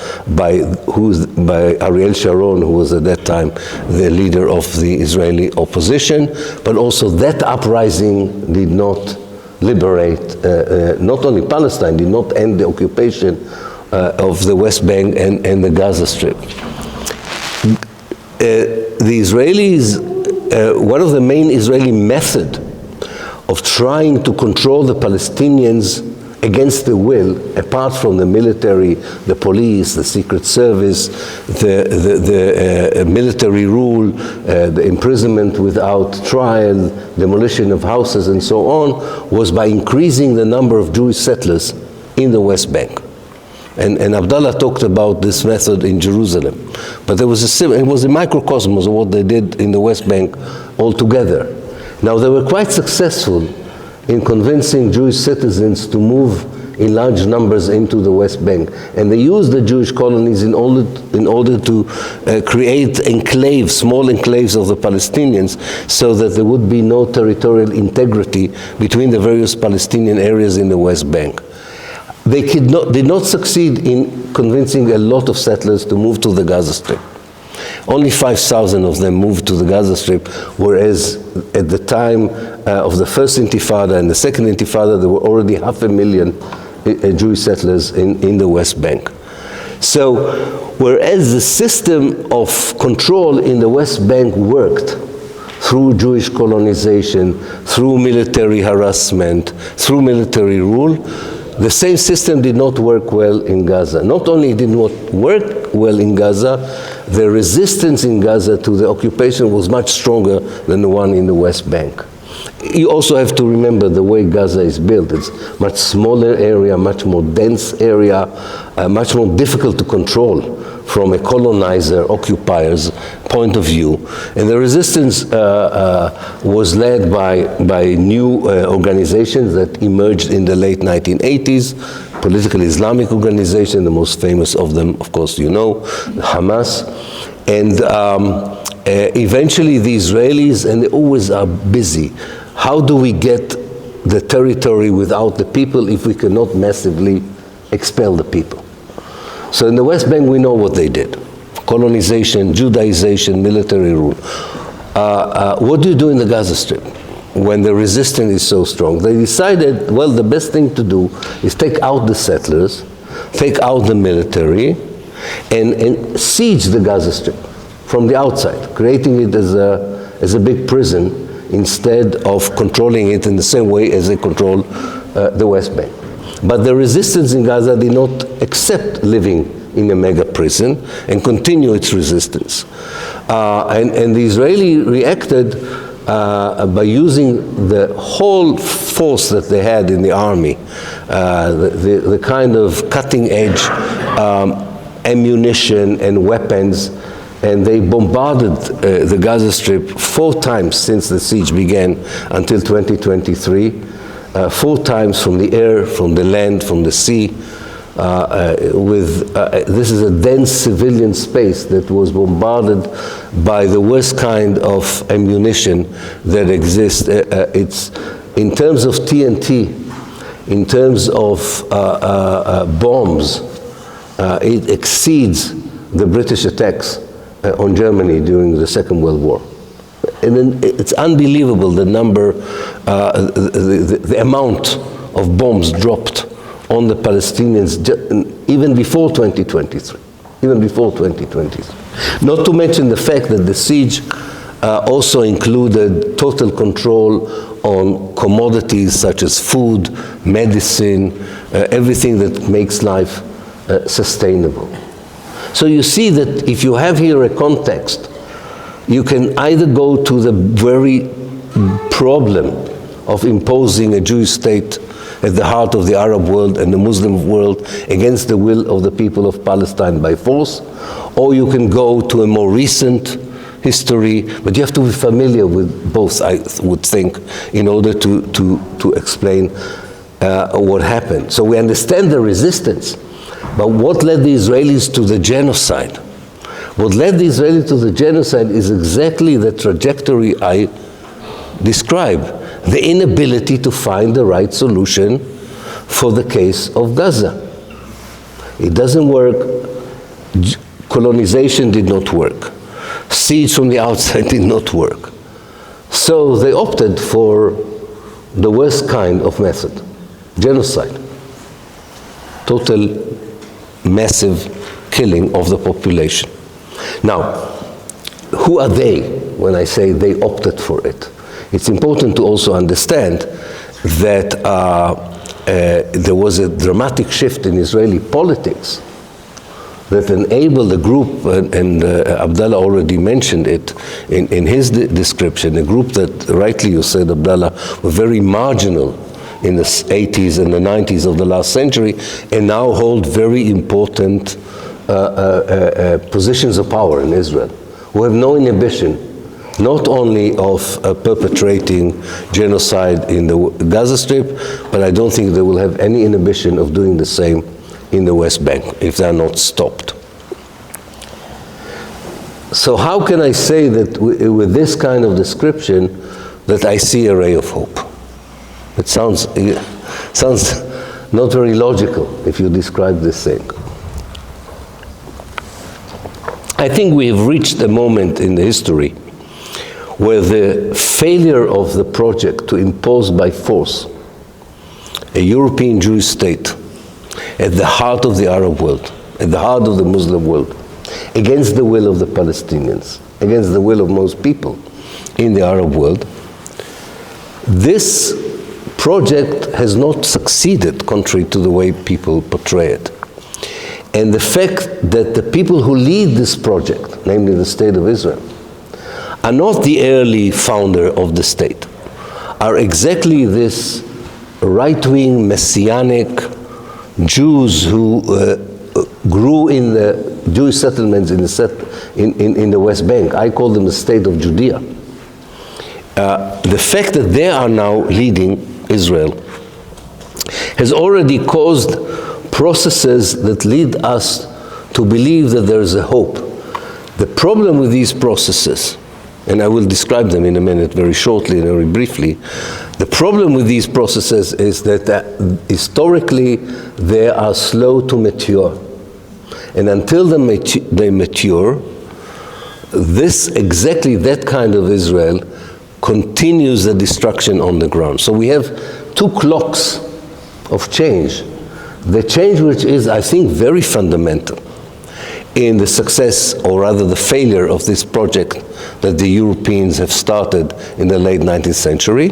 Speaker 3: by Ariel Sharon, who was at that time the leader of the Israeli opposition. But also that uprising did not liberate, not only Palestine, did not end the occupation of the West Bank and the Gaza Strip. The Israelis, one of the main Israeli method of trying to control the Palestinians against the will, apart from the military, the police, the secret service, the military rule, the imprisonment without trial, demolition of houses and so on, was by increasing the number of Jewish settlers in the West Bank. And Abduallah talked about this method in Jerusalem. But there was it was a microcosmos of what they did in the West Bank altogether. Now, they were quite successful in convincing Jewish citizens to move in large numbers into the West Bank. And they used the Jewish colonies in order to create enclaves, small enclaves of the Palestinians, so that there would be no territorial integrity between the various Palestinian areas in the West Bank. They did not succeed in convincing a lot of settlers to move to the Gaza Strip. Only 5,000 of them moved to the Gaza Strip, whereas at the time of the first Intifada and the second Intifada, there were already 500,000 Jewish settlers in the West Bank. So, whereas the system of control in the West Bank worked through Jewish colonization, through military harassment, through military rule, the same system did not work well in Gaza. Not only did not work well in Gaza, the resistance in Gaza to the occupation was much stronger than the one in the West Bank. You also have to remember the way Gaza is built. It's a much smaller area, much more dense area, much more difficult to control from a colonizer, occupier's point of view. And the resistance was led by new organizations that emerged in the late 1980s, political Islamic organization, the most famous of them, of course, you know, Hamas. And eventually the Israelis, and they always are busy, how do we get the territory without the people if we cannot massively expel the people? So in the West Bank, we know what they did. Colonization, Judaization, military rule. What do you do in the Gaza Strip when the resistance is so strong? They decided, well, the best thing to do is take out the settlers, take out the military, and siege the Gaza Strip from the outside, creating it as a big prison instead of controlling it in the same way as they control the West Bank. But the resistance in Gaza did not accept living in a mega prison and continue its resistance. And the Israeli reacted by using the whole force that they had in the army, the kind of cutting edge ammunition and weapons, and they bombarded the Gaza Strip 4 times since the siege began until 2023. 4 times from the air, from the land, from the sea. This is a dense civilian space that was bombarded by the worst kind of ammunition that exists. It's in terms of TNT, in terms of bombs, it exceeds the British attacks on Germany during the Second World War. And then it's unbelievable the number, the amount of bombs dropped on the Palestinians even before 2023. Even before 2023. Not to mention the fact that the siege also included total control on commodities such as food, medicine, everything that makes life sustainable. So you see that if you have here a context, you can either go to the very problem of imposing a Jewish state at the heart of the Arab world and the Muslim world against the will of the people of Palestine by force, or you can go to a more recent history, but you have to be familiar with both, I would think, in order to explain what happened. So we understand the resistance, but what led the Israelis to the genocide? What led the Israelis to the genocide is exactly the trajectory I described, the inability to find the right solution for the case of Gaza. It doesn't work. Colonization did not work. Siege from the outside did not work. So they opted for the worst kind of method, genocide. Total, massive killing of the population. Now, who are they when I say they opted for it? It's important to also understand that there was a dramatic shift in Israeli politics that enabled a group, and Abduallah already mentioned it in his description, a group that, rightly you said, Abduallah, were very marginal in the 80s and the 90s of the last century, and now hold very important positions of power in Israel, who have no inhibition, not only of perpetrating genocide in the Gaza Strip, but I don't think they will have any inhibition of doing the same in the West Bank if they are not stopped. So how can I say that with this kind of description that I see a ray of hope? It sounds not very logical if you describe this thing. I think we have reached a moment in the history where the failure of the project to impose by force a European Jewish state at the heart of the Arab world, at the heart of the Muslim world, against the will of the Palestinians, against the will of most people in the Arab world, this project has not succeeded, contrary to the way people portray it. And the fact that the people who lead this project, namely the State of Israel, are not the early founder of the state, are exactly this right-wing messianic Jews who grew in the Jewish settlements in the West Bank. I call them the state of Judea. The fact that they are now leading Israel has already caused processes that lead us to believe that there is a hope. The problem with these processes, and I will describe them in a minute very shortly and very briefly, the problem with these processes is that historically they are slow to mature. And until they mature, exactly that kind of Israel continues the destruction on the ground. So we have two clocks of change. The change which is, I think, very fundamental in the success, or rather the failure of this project that the Europeans have started in the late 19th century.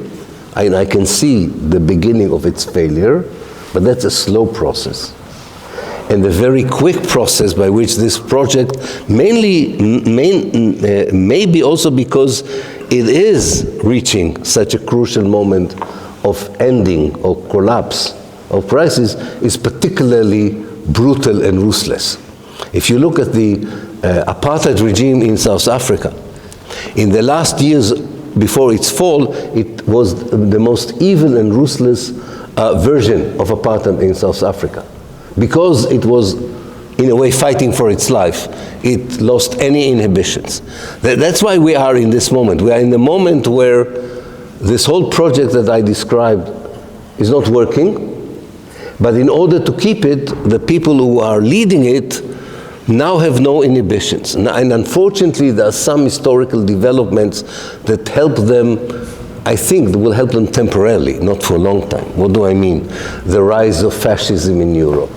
Speaker 3: And I can see the beginning of its failure, but that's a slow process. And the very quick process by which this project, maybe also because it is reaching such a crucial moment of ending or collapse of crisis, is particularly brutal and ruthless. If you look at the apartheid regime in South Africa, in the last years before its fall, it was the most evil and ruthless version of apartheid in South Africa. Because it was, in a way, fighting for its life, it lost any inhibitions. That's why we are in this moment. We are in the moment where this whole project that I described is not working, but in order to keep it, the people who are leading it now have no inhibitions. And unfortunately, there are some historical developments that help them, I think, will help them temporarily, not for a long time. What do I mean? The rise of fascism in Europe,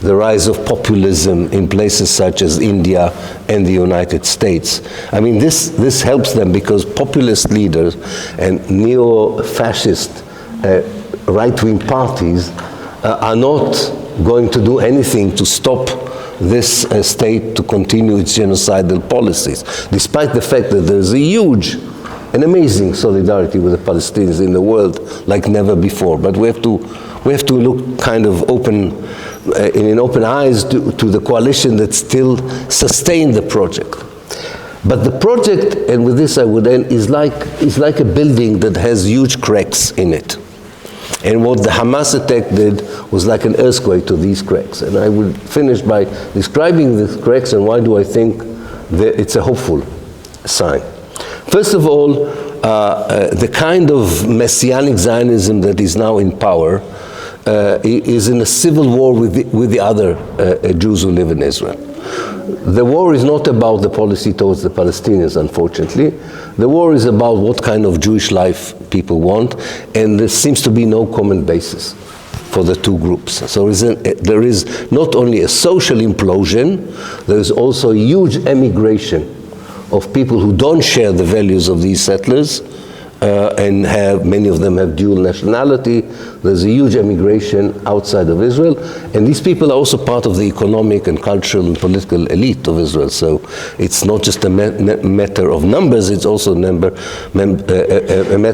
Speaker 3: the rise of populism in places such as India and the United States. I mean, this helps them because populist leaders and neo-fascist right-wing parties are not going to do anything to stop this state to continue its genocidal policies, despite the fact that there's a huge and amazing solidarity with the Palestinians in the world like never before. But we have to look kind of in open eyes to the coalition that still sustained the project. But the project, and with this I would end, is like a building that has huge cracks in it. And what the Hamas attack did was like an earthquake to these cracks. And I will finish by describing these cracks and why do I think that it's a hopeful sign. First of all, the kind of messianic Zionism that is now in power is in a civil war with the other Jews who live in Israel. The war is not about the policy towards the Palestinians, unfortunately. The war is about what kind of Jewish life people want, and there seems to be no common basis for the two groups. So there is not only a social implosion, there is also a huge emigration of people who don't share the values of these settlers and many of them have dual nationality. There's a huge emigration outside of Israel, and these people are also part of the economic and cultural and political elite of Israel. So it's not just a matter of numbers, it's also a matter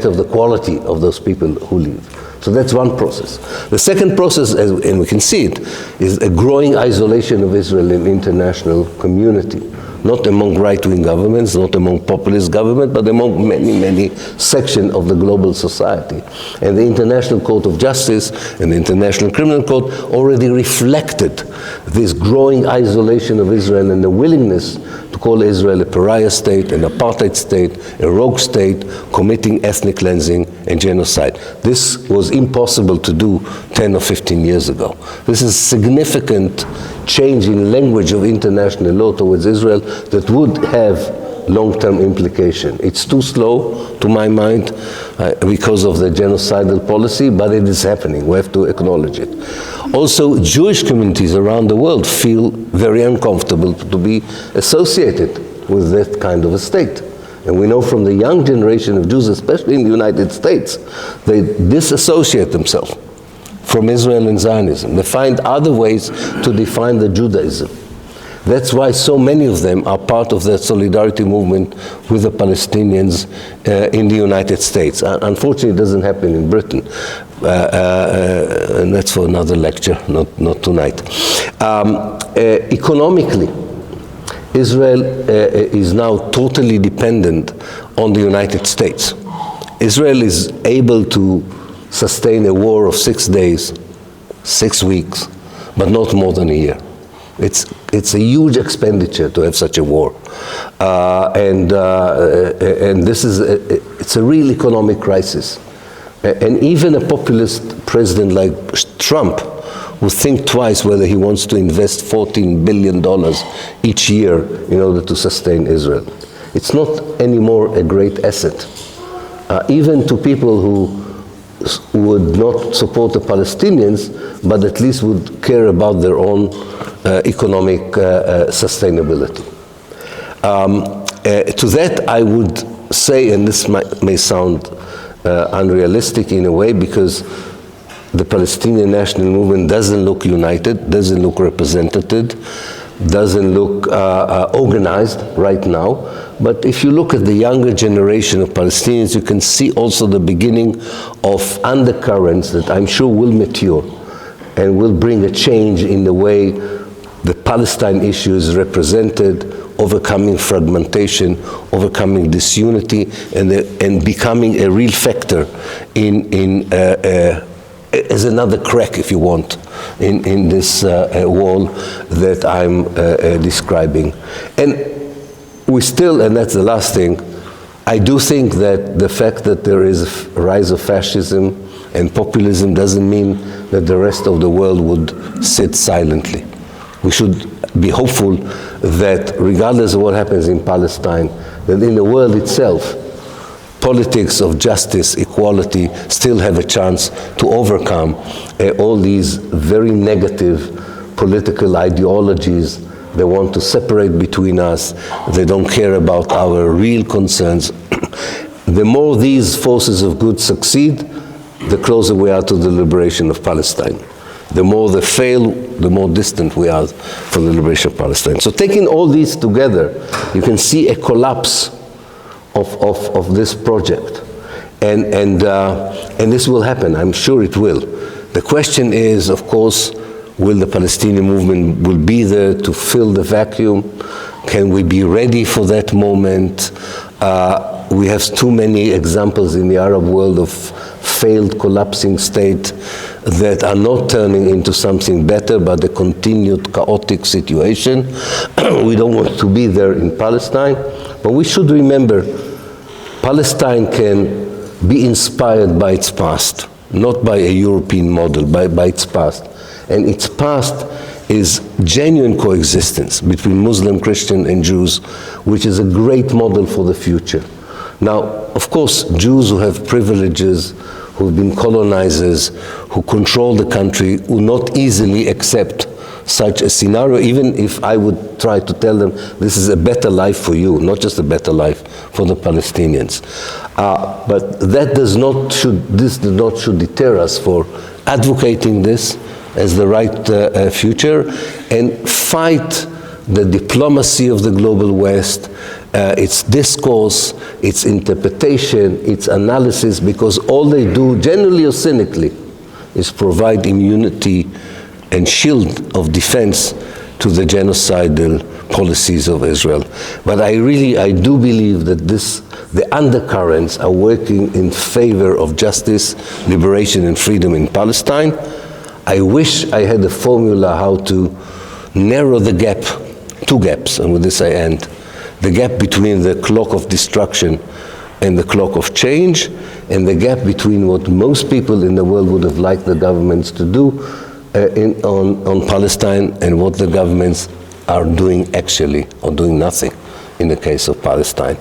Speaker 3: of the quality of those people who leave. So that's one process. The second process, and we can see it, is a growing isolation of Israel in the international community. Not among right-wing governments, not among populist governments, but among many, many sections of the global society. And the International Court of Justice and the International Criminal Court already reflected this growing isolation of Israel and the willingness to call Israel a pariah state, an apartheid state, a rogue state, committing ethnic cleansing and genocide. This was impossible to do 10 or 15 years ago. This is significant change in language of international law towards Israel that would have long-term implication. It's too slow, to my mind, because of the genocidal policy, but it is happening. We have to acknowledge it. Also, Jewish communities around the world feel very uncomfortable to be associated with that kind of a state. And we know from the young generation of Jews, especially in the United States, they disassociate themselves from Israel and Zionism. They find other ways to define the Judaism. That's why so many of them are part of the solidarity movement with the Palestinians in the United States. Unfortunately, it doesn't happen in Britain. And that's for another lecture, not tonight. Economically, Israel is now totally dependent on the United States. Israel is able to sustain a war of 6 days, 6 weeks, but not more than a year. It's a huge expenditure to have such a war, and this is it's a real economic crisis. And even a populist president like Trump would think twice whether he wants to invest $14 billion each year in order to sustain Israel. It's not anymore a great asset, even to people who would not support the Palestinians, but at least would care about their own economic sustainability. To that I would say, and this may sound unrealistic in a way, because the Palestinian national movement doesn't look united, doesn't look representative, doesn't look organized right now. But if you look at the younger generation of Palestinians, you can see also the beginning of undercurrents that I'm sure will mature and will bring a change in the way the Palestine issue is represented, overcoming fragmentation, overcoming disunity, and becoming a real factor as another crack, if you want, in this wall that I'm describing. And we still, and that's the last thing, I do think that the fact that there is a rise of fascism and populism doesn't mean that the rest of the world would sit silently. We should be hopeful that regardless of what happens in Palestine, that in the world itself, politics of justice, equality, still have a chance to overcome all these very negative political ideologies. They want to separate between us. They don't care about our real concerns. The more these forces of good succeed, the closer we are to the liberation of Palestine. The more they fail, the more distant we are from the liberation of Palestine. So taking all these together, you can see a collapse of this project. And this will happen, I'm sure it will. The question is, of course, will the Palestinian movement will be there to fill the vacuum? Can we be ready for that moment? We have too many examples in the Arab world of failed, collapsing state that are not turning into something better, but a continued chaotic situation. We don't want to be there in Palestine, but we should remember Palestine can be inspired by its past, not by a European model, by its past. And its past is genuine coexistence between Muslim, Christian, and Jews, which is a great model for the future. Now, of course, Jews who have privileges, who've been colonizers, who control the country, will not easily accept such a scenario, even if I would try to tell them this is a better life for you, not just a better life for the Palestinians. But that should deter us for advocating this as the right future, and fight the diplomacy of the global West, its discourse, its interpretation, its analysis, because all they do, generally or cynically, is provide immunity and shield of defense to the genocidal policies of Israel. But I do believe that the undercurrents are working in favor of justice, liberation, and freedom in Palestine. I wish I had a formula how to narrow the gap, two gaps, and with this I end. The gap between the clock of destruction and the clock of change, and the gap between what most people in the world would have liked the governments to do on Palestine and what the governments are doing actually, or doing nothing in the case of Palestine.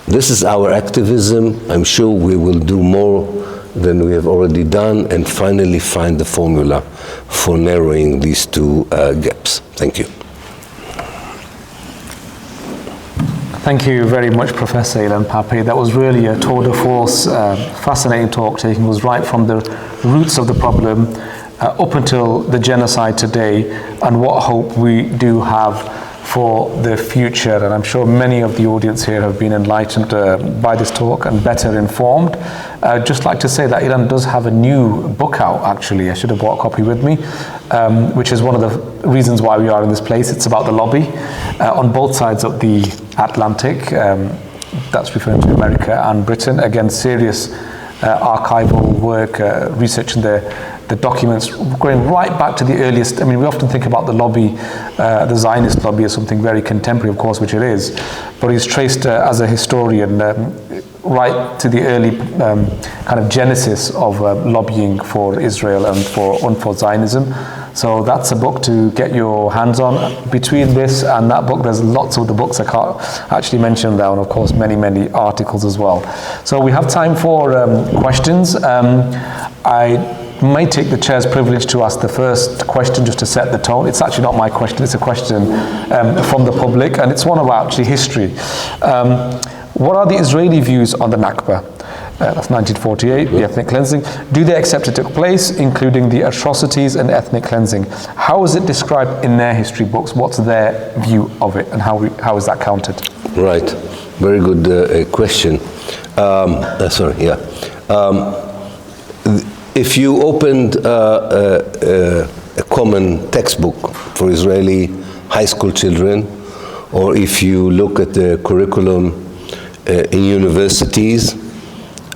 Speaker 3: This is our activism. I'm sure we will do more than we have already done, and finally find the formula for narrowing these two gaps. Thank you.
Speaker 1: Thank you very much, Professor Ilan Pappé. That was really a tour de force, fascinating talk, taking us right from the roots of the problem up until the genocide today, and what hope we do have for the future. And I'm sure many of the audience here have been enlightened by this talk and better informed. I'd just like to say that Ilan does have a new book out, actually. I should have brought a copy with me, which is one of the reasons why we are in this place. It's about the lobby on both sides of the Atlantic. That's referring to America and Britain. Again, serious archival work, researching the documents going right back to the earliest. I mean, we often think about the lobby, the Zionist lobby, as something very contemporary, of course, which it is, but he's traced as a historian right to the early kind of genesis of lobbying for Israel and for Zionism. So that's a book to get your hands on. Between this and that book, there's lots of the books I can't actually mention now, and of course many articles as well. So we have time for questions. I may take the chair's privilege to ask the first question just to set the tone. It's actually not my question, it's a question from the public, and it's one about actually history. What are the Israeli views on the Nakba? That's 1948, the ethnic cleansing. Do they accept it took place, including the atrocities and ethnic cleansing? How is it described in their history books? What's their view of it, and how is that counted? Right,
Speaker 3: very good question. If you opened a common textbook for Israeli high school children, or if you look at the curriculum in universities,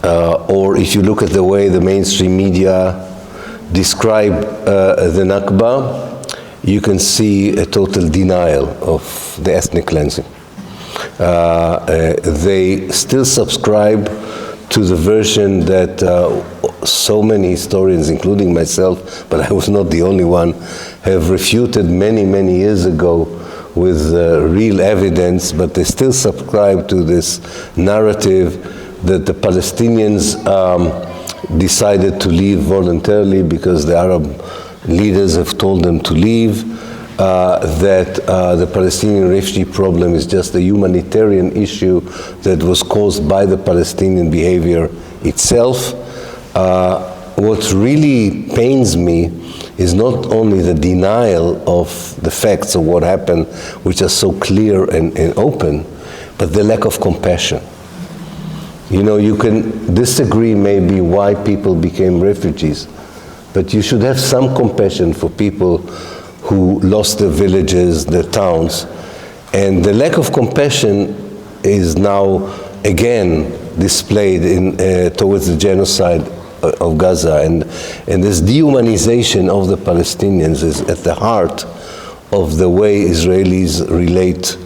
Speaker 3: or if you look at the way the mainstream media describe the Nakba, you can see a total denial of the ethnic cleansing. They still subscribe to the version that so many historians, including myself, but I was not the only one, have refuted many years ago with real evidence, but they still subscribe to this narrative that the Palestinians decided to leave voluntarily because the Arab leaders have told them to leave, that the Palestinian refugee problem is just a humanitarian issue that was caused by the Palestinian behavior itself. What really pains me is not only the denial of the facts of what happened, which are so clear and open, but the lack of compassion. You know, you can disagree maybe why people became refugees, but you should have some compassion for people who lost their villages, their towns. And the lack of compassion is now again displayed towards the genocide of Gaza. And this dehumanization of the Palestinians is at the heart of the way Israelis relate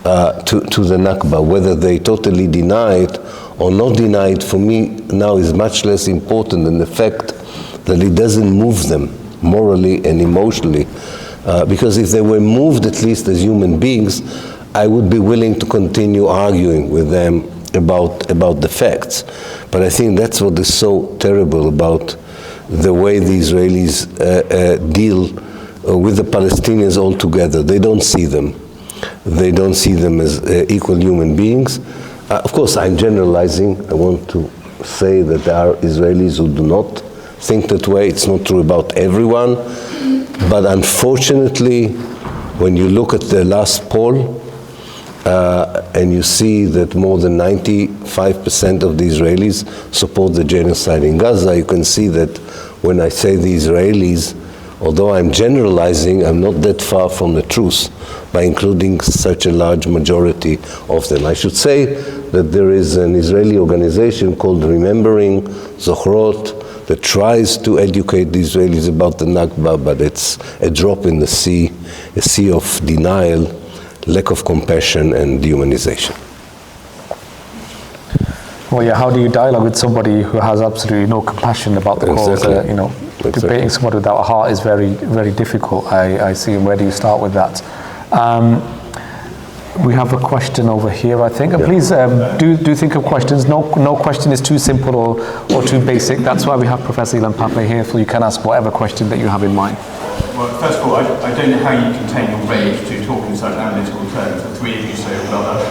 Speaker 3: to the Nakba. Whether they totally deny it or not deny it, for me now is much less important than the fact that it doesn't move them morally and emotionally. Because if they were moved at least as human beings, I would be willing to continue arguing with them about the facts. But I think that's what is so terrible about the way the Israelis deal with the Palestinians altogether. They don't see them. They don't see them as equal human beings. Of course, I'm generalizing. I want to say that there are Israelis who do not think that way. It's not true about everyone. But unfortunately, when you look at the last poll, and you see that more than 95% of the Israelis support the genocide in Gaza, you can see that when I say the Israelis, although I'm generalizing, I'm not that far from the truth by including such a large majority of them. I should say that there is an Israeli organization called Remembering Zochrot that tries to educate the Israelis about the Nakba, but it's a drop in the sea, a sea of denial, lack of compassion and dehumanization.
Speaker 1: Well, yeah, how do you dialogue with somebody who has absolutely no compassion about the cause?
Speaker 3: Exactly.
Speaker 1: Exactly. Debating somebody without a heart is very, very difficult. I see. And where do you start with that? We have a question over here, I think. And please do think of questions. No question is too simple or too basic. That's why we have Professor Ilan Pappé here, so you can ask whatever question that you have in mind.
Speaker 5: Well, first of all, I don't know how you contain your rage to talk in such analytical terms. The three of you so well done.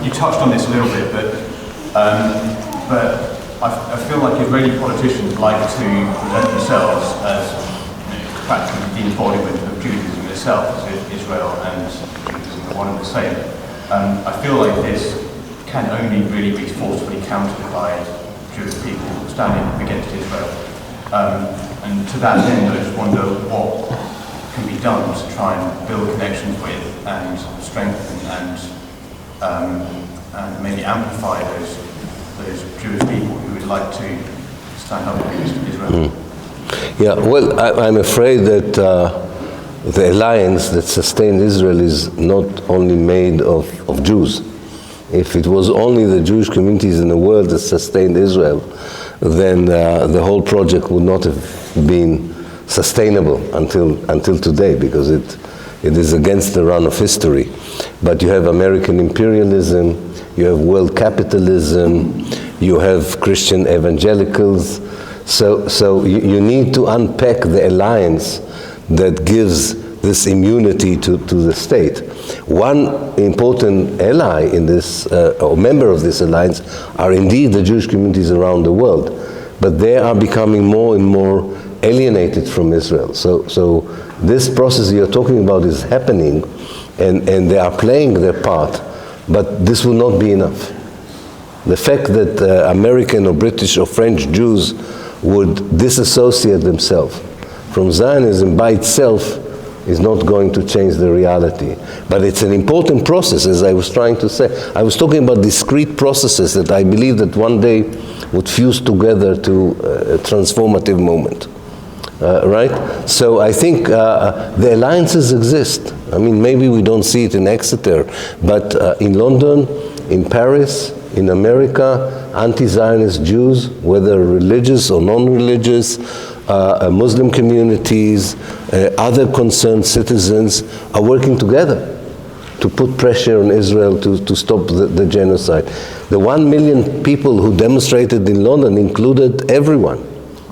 Speaker 5: You touched on this a little bit, but I feel like Israeli politicians like to present themselves as practically the embodiment of Judaism itself, as if Israel and Judaism are one and the same. I feel like this can only really be forcefully countered by Jewish people standing against Israel. And to that end, I just wonder what can be done to try and build connections with and strengthen and maybe amplify those Jewish people who would like to stand up against Israel.
Speaker 3: Yeah, well, I'm afraid that the alliance that sustained Israel is not only made of Jews. If it was only the Jewish communities in the world that sustained Israel, then the whole project would not have been sustainable until today, because it is against the run of history. But you have American imperialism, you have world capitalism, you have Christian evangelicals. So you need to unpack the alliance that gives this immunity to the state. One important ally in this, or member of this alliance, are indeed the Jewish communities around the world, but they are becoming more and more alienated from Israel. So this process you're talking about is happening, and they are playing their part, but this will not be enough. The fact that American or British or French Jews would disassociate themselves from Zionism by itself is not going to change the reality. But it's an important process, as I was trying to say. I was talking about discrete processes that I believe that one day would fuse together to a transformative moment. Right? So I think the alliances exist. I mean, maybe we don't see it in Exeter, but in London, in Paris, in America, anti-Zionist Jews, whether religious or non-religious, Muslim communities, other concerned citizens are working together to put pressure on Israel to stop the genocide. The 1 million people who demonstrated in London included everyone,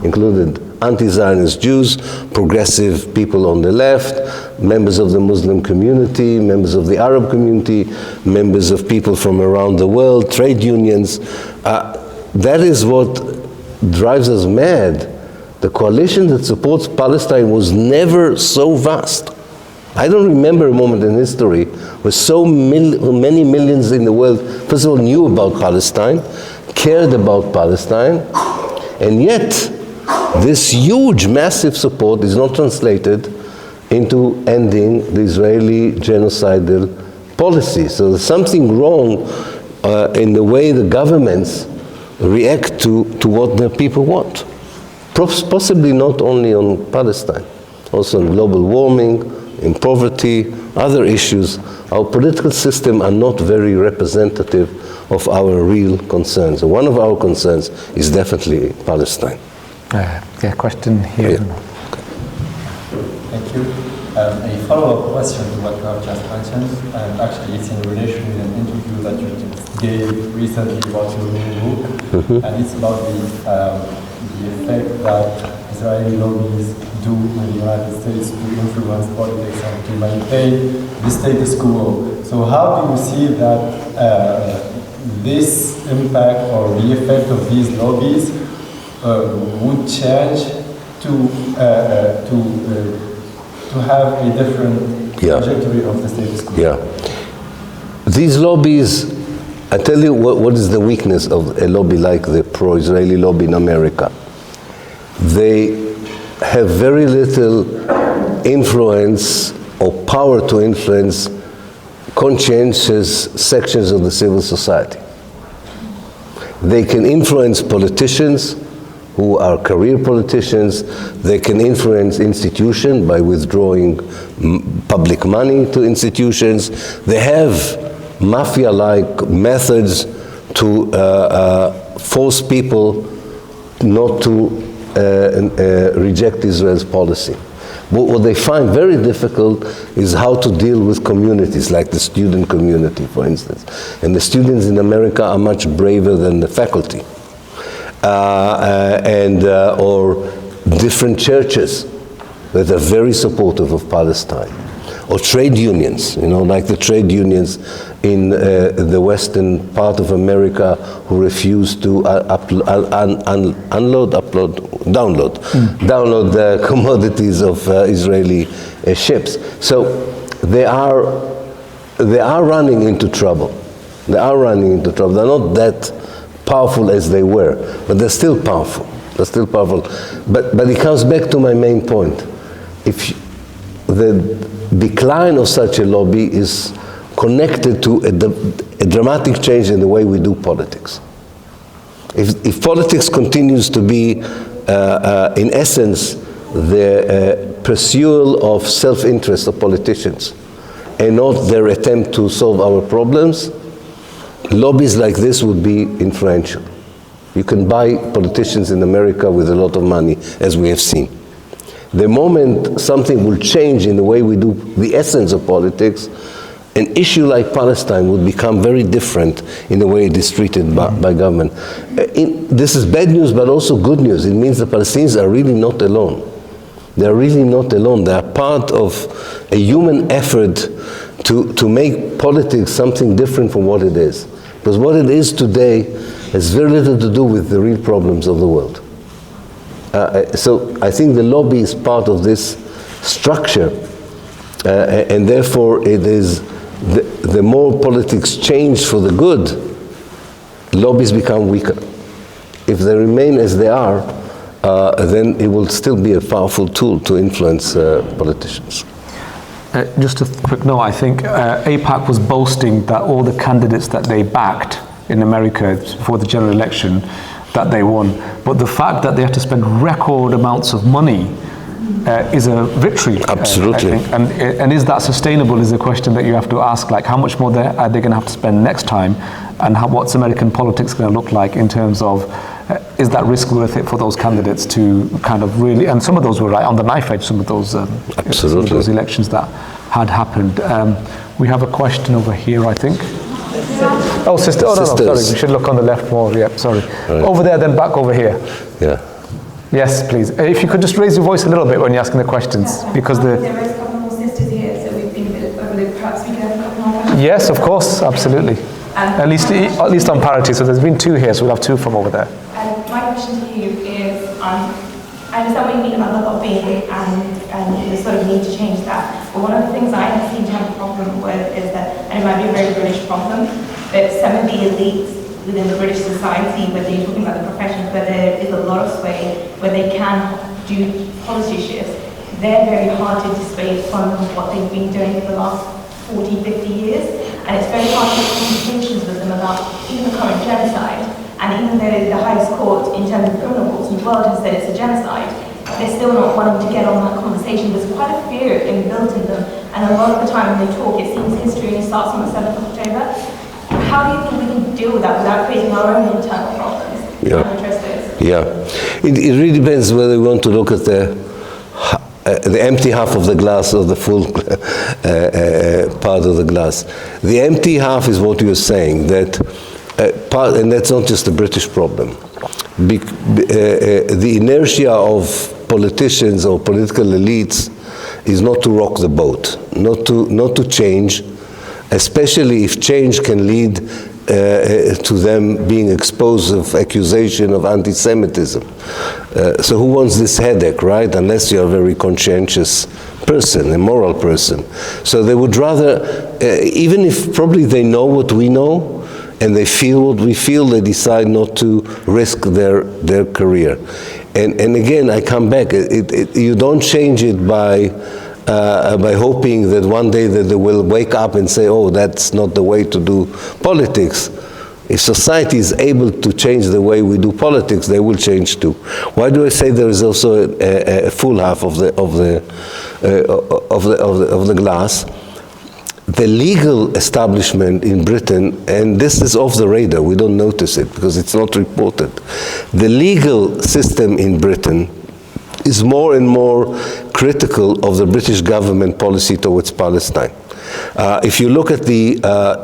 Speaker 3: included anti-Zionist Jews, progressive people on the left, members of the Muslim community, members of the Arab community, members of people from around the world, trade unions. That is what drives us mad. The coalition that supports Palestine was never so vast. I don't remember a moment in history where so many millions in the world, first of all, knew about Palestine, cared about Palestine, and yet this huge, massive support is not translated into ending the Israeli genocidal policy. So there's something wrong in the way the governments react to what the people want. Possibly not only on Palestine, also on global warming, in poverty, other issues. Our political system are not very representative of our real concerns. And one of our concerns is definitely Palestine.
Speaker 1: Yeah, question here.
Speaker 3: Yeah.
Speaker 6: Thank you. A follow-up question to what you have just mentioned, and actually it's in relation with an interview that you gave recently about your new book, and it's about the effect that Israeli lobbies do in the United States to influence politics and to maintain the status quo. So how do you see that this impact or the effect of these lobbies would change to have a different trajectory of the status quo?
Speaker 3: Yeah. These lobbies, I tell you what is the weakness of a lobby like the pro-Israeli lobby in America. They have very little influence or power to influence conscientious sections of the civil society. They can influence politicians who are career politicians. They can influence institutions by withdrawing public money to institutions. They have mafia-like methods to force people not to reject Israel's policy. But what they find very difficult is how to deal with communities, like the student community, for instance. And the students in America are much braver than the faculty. Or different churches that are very supportive of Palestine. Or trade unions, like the trade unions in the western part of America who refuse to download the commodities of Israeli ships. So they are running into trouble. They are running into trouble. They're not that powerful as they were, but they're still powerful. They're still powerful. But it comes back to my main point. If the decline of such a lobby is connected to a dramatic change in the way we do politics. If politics continues to be, in essence, the pursuit of self-interest of politicians and not their attempt to solve our problems, lobbies like this would be influential. You can buy politicians in America with a lot of money, as we have seen. The moment something will change in the way we do the essence of politics, an issue like Palestine would become very different in the way it is treated by government. This is bad news, but also good news. It means the Palestinians are really not alone. They are really not alone. They are part of a human effort to make politics something different from what it is. Because what it is today has very little to do with the real problems of the world. So I think the lobby is part of this structure, and therefore it is the more politics change for the good, lobbies become weaker. If they remain as they are, then it will still be a powerful tool to influence politicians.
Speaker 1: Just a quick note, I think AIPAC was boasting that all the candidates that they backed in America before the general election, that they won. But the fact that they have to spend record amounts of money is a victory.
Speaker 3: Absolutely.
Speaker 1: I think. And is that sustainable is a question that you have to ask, like how much more are they going to have to spend next time, and what's American politics going to look like in terms of, is that risk worth it for those candidates to kind of really, and some of those were right on the knife edge, some of those elections that had happened. We have a question over here, I think. Oh, sister. Oh, no, sorry. We should look on the left more. Yeah, sorry. Right. Over there, then back over here.
Speaker 3: Yeah.
Speaker 1: Yes, please. If you could just raise your voice a little bit when you're asking the questions, because
Speaker 7: there is a couple more sisters here, so we've been a bit overlooked. Perhaps we could have a couple more questions.
Speaker 1: Yes, of course, absolutely. At least on parity. So there's been two here, so we'll have two from over there.
Speaker 7: My question to you is, I understand what you mean about the lobbying and the sort of need to change that. But one of the things I seem to have a problem with is that, and it might be a very British problem, that some of the elites within the British society, whether you're talking about the professions, where there is a lot of sway, where they can do policy shifts, they're very hard to dissuade from what they've been doing for the last 40, 50 years. And it's very hard to have conversations with them about even the current genocide. And even though the highest court in terms of criminal courts in the world has said it's a genocide, they're still not wanting to get on that conversation. There's quite a fear inbuilt in them. And a lot of the time when they talk, it seems history only starts on the 7th of October. How do you think we can deal with that without creating our own internal problems?
Speaker 3: Yeah. It really depends whether we want to look at the empty half of the glass or the full part of the glass. The empty half is what you're saying, that and that's not just a British problem. The inertia of politicians or political elites is not to rock the boat, not to change, especially if change can lead to them being exposed of accusation of anti-Semitism. So who wants this headache, right? Unless you're a very conscientious person, a moral person. So they would rather, even if probably they know what we know, and they feel what we feel, they decide not to risk their career. And again, I come back, you don't change it by hoping that one day that they will wake up and say, oh, that's not the way to do politics. If society is able to change the way we do politics, they will change too. Why do I say there is also a full half of the glass? The legal establishment in Britain, and this is off the radar, we don't notice it because it's not reported. The legal system in Britain is more and more critical of the British government policy towards Palestine. If you look at the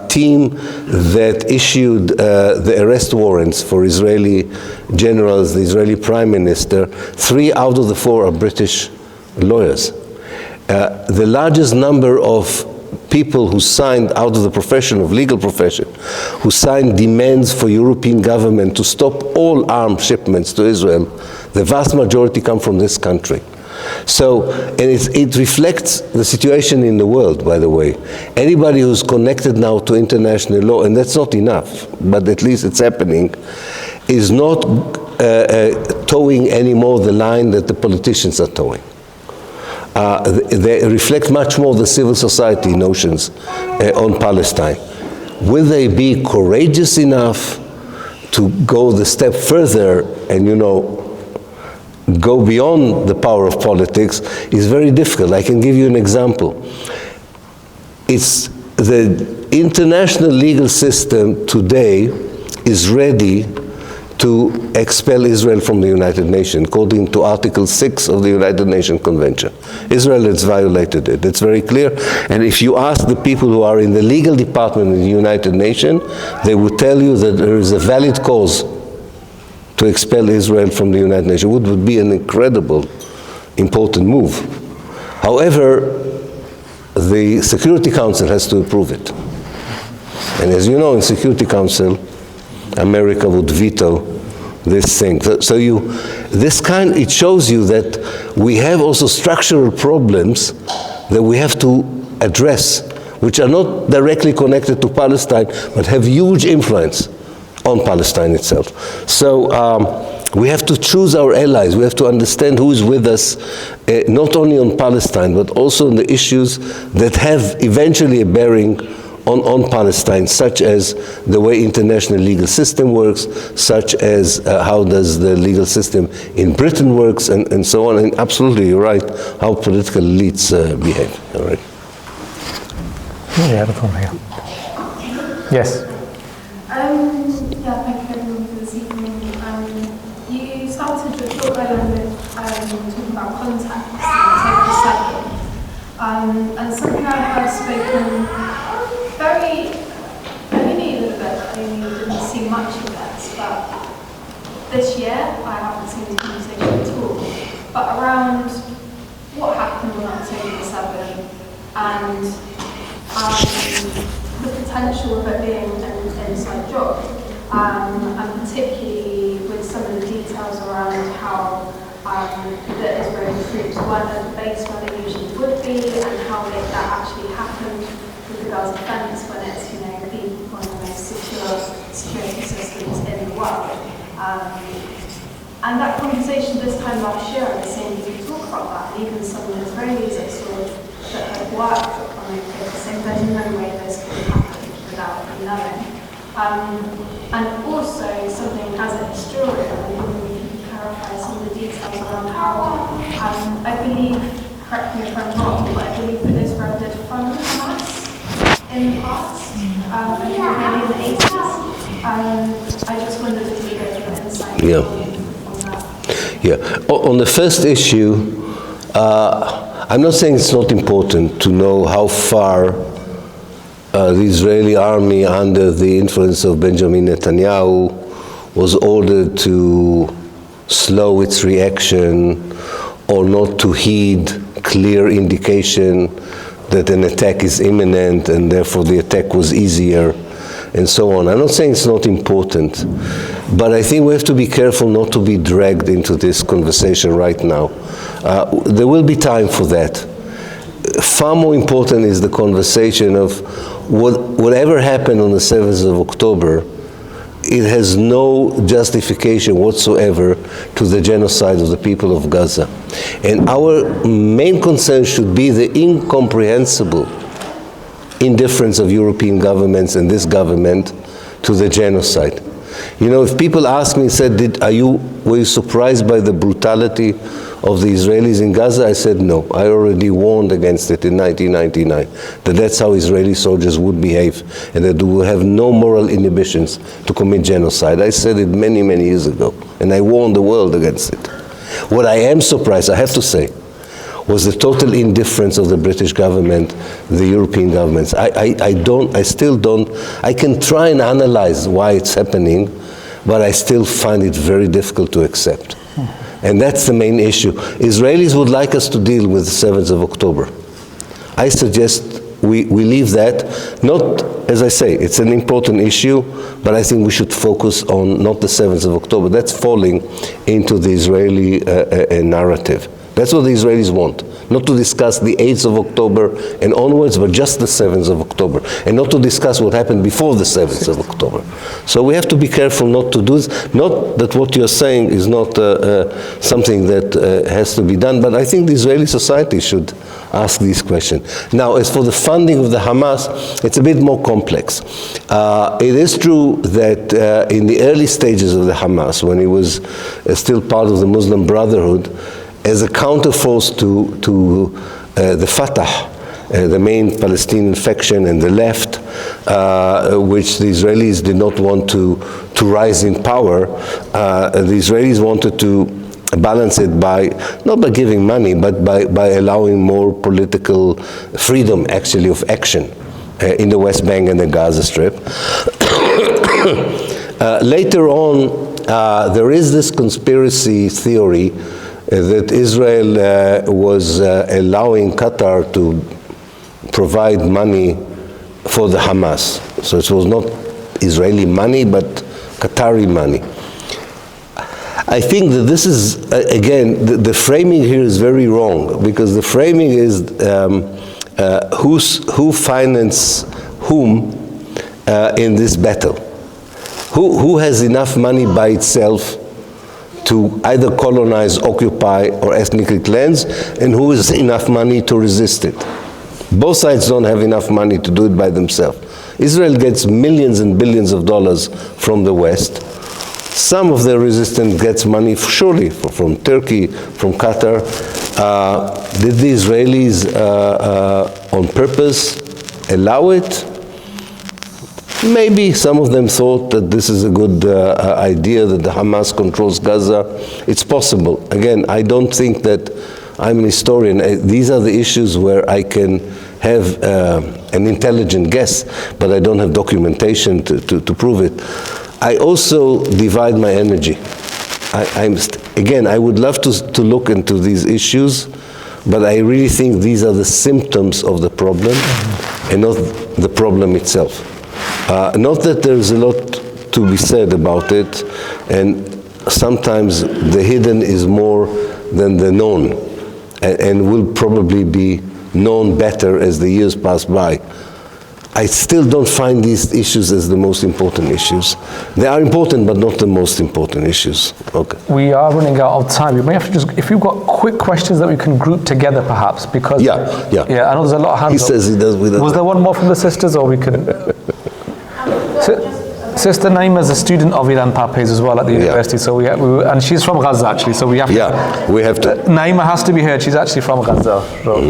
Speaker 3: team that issued the arrest warrants for Israeli generals, the Israeli Prime Minister, 3 out of the 4 are British lawyers. The largest number of people who signed out of the profession, of legal profession, who signed demands for European government to stop all arms shipments to Israel, the vast majority come from this country. So, and it reflects the situation in the world, by the way. Anybody who's connected now to international law, and that's not enough, but at least it's happening, is not towing anymore the line that the politicians are towing. They reflect much more the civil society notions on Palestine. Will they be courageous enough to go the step further and, you know, go beyond the power of politics is very difficult. I can give you an example. It's the international legal system today is ready to expel Israel from the United Nations, according to Article 6 of the United Nations Convention. Israel has violated it. It's very clear. And if you ask the people who are in the legal department of the United Nations, they will tell you that there is a valid cause to expel Israel from the United Nations, which would be an incredible, important move. However, the Security Council has to approve it. And as you know, in Security Council, America would veto this thing. So it shows you that we have also structural problems that we have to address, which are not directly connected to Palestine, but have huge influence on Palestine itself. So we have to choose our allies. We have to understand who is with us, not only on Palestine, but also on the issues that have eventually a bearing on Palestine, such as the way international legal system works, such as how does the legal system in Britain works, and so on. And absolutely, you're right, how political elites behave. All right.
Speaker 1: Yeah, from here. Yes.
Speaker 8: Yeah, thank you everyone for this evening. You started your talk earlier with talking about context and take a second. And something I've heard spoken very, only a little bit, I didn't see much of this, but this year I haven't seen this conversation at all. But around what happened on October 7 and the potential of it being an inside job, and particularly with some of the details around how the Israeli troops weren't at the base where they usually would be, and how that actually happened with the Gaza fence when it's, one of the most secure security systems in the world. And that conversation this time last year, I was saying we could talk about that, and even some of the Israelis that had worked on it, saying there's no way this could happen without them knowing. And also something as a historian, I think we can clarify some of the details around how, I believe, correct me if I'm wrong, but I believe that Israel did fund Hamas in the past, maybe in the 80s. I just wondered if you could give an insight on that.
Speaker 3: Yeah, on the first issue, I'm not saying it's not important to know how far the Israeli army, under the influence of Benjamin Netanyahu, was ordered to slow its reaction, or not to heed clear indication that an attack is imminent and therefore the attack was easier, and so on. I'm not saying it's not important, but I think we have to be careful not to be dragged into this conversation right now. There will be time for that. Far more important is the conversation of whatever happened on the 7th of October, it has no justification whatsoever to the genocide of the people of Gaza. And our main concern should be the incomprehensible indifference of European governments and this government to the genocide. You know, if people ask me, said, were you surprised by the brutality of the Israelis in Gaza? I said no. I already warned against it in 1999, that that's how Israeli soldiers would behave, and that they will have no moral inhibitions to commit genocide. I said it many, many years ago, and I warned the world against it. What I am surprised, I have to say, was the total indifference of the British government, the European governments. I still don't, I can try and analyze why it's happening, but I still find it very difficult to accept. And that's the main issue. Israelis would like us to deal with the 7th of October. I suggest we leave that, not, as I say, it's an important issue, but I think we should focus on not the 7th of October. That's falling into the Israeli narrative. That's what the Israelis want. Not to discuss the 8th of October and onwards, but just the 7th of October. And not to discuss what happened before the 7th of October. So we have to be careful not to do this. Not that what you're saying is not something that has to be done, but I think the Israeli society should ask these questions. Now, as for the funding of the Hamas, it's a bit more complex. It is true that in the early stages of the Hamas, when it was still part of the Muslim Brotherhood, as a counterforce to the Fatah, the main Palestinian faction and the left, which the Israelis did not want to rise in power, the Israelis wanted to balance it by, not by giving money, but by allowing more political freedom, actually, of action in the West Bank and the Gaza Strip. Later on, there is this conspiracy theory that Israel was allowing Qatar to provide money for the Hamas. So it was not Israeli money, but Qatari money. I think that this is, again, the framing here is very wrong, because the framing is who financed whom in this battle. Who has enough money by itself to either colonize, occupy, or ethnically cleanse, and who has enough money to resist it. Both sides don't have enough money to do it by themselves. Israel gets millions and billions of dollars from the West. Some of the resistance gets money, surely, from Turkey, from Qatar. Did the Israelis, on purpose, allow it? Maybe some of them thought that this is a good idea, that the Hamas controls Gaza. It's possible. Again, I don't think that I'm an historian. These are the issues where I can have an intelligent guess, but I don't have documentation to prove it. I also divide my energy. Again, I would love to look into these issues, but I really think these are the symptoms of the problem and not the problem itself. Not that there's a lot to be said about it, and sometimes the hidden is more than the known, and will probably be known better as the years pass by. I still don't find these issues as the most important issues. They are important, but not the most important issues. Okay.
Speaker 1: We are running out of time. You may have to just, if you've got quick questions that we can group together, perhaps, because
Speaker 3: yeah,
Speaker 1: I know there's a lot of hands.
Speaker 3: He says he does with.
Speaker 1: Was there one more from the sisters, or we can? Sister Naima is a student of Ilan Pappé's as well at the university, so and she's from Gaza actually, so we have to.
Speaker 3: Yeah, we have to.
Speaker 1: Naima has to be heard. She's actually from Gaza. So.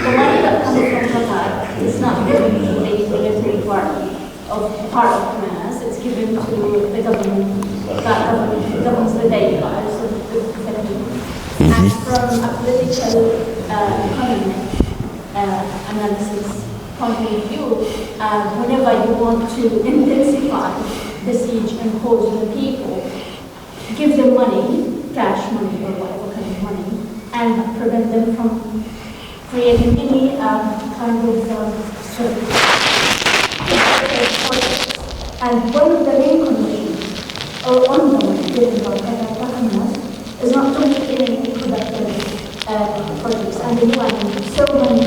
Speaker 8: The money that comes from Qatar is not given to a military party part of Hamas. It's given to the government that governs the daily lives of the Palestinians. And from a political economic analysis point of view, whenever you want to intensify besiege and pose the people, give them money, cash money or whatever kind of money, and prevent them from creating any kind of sort of projects. And one of the main conditions, or one of them given by Hamas, is not to make any productive projects. And they want so many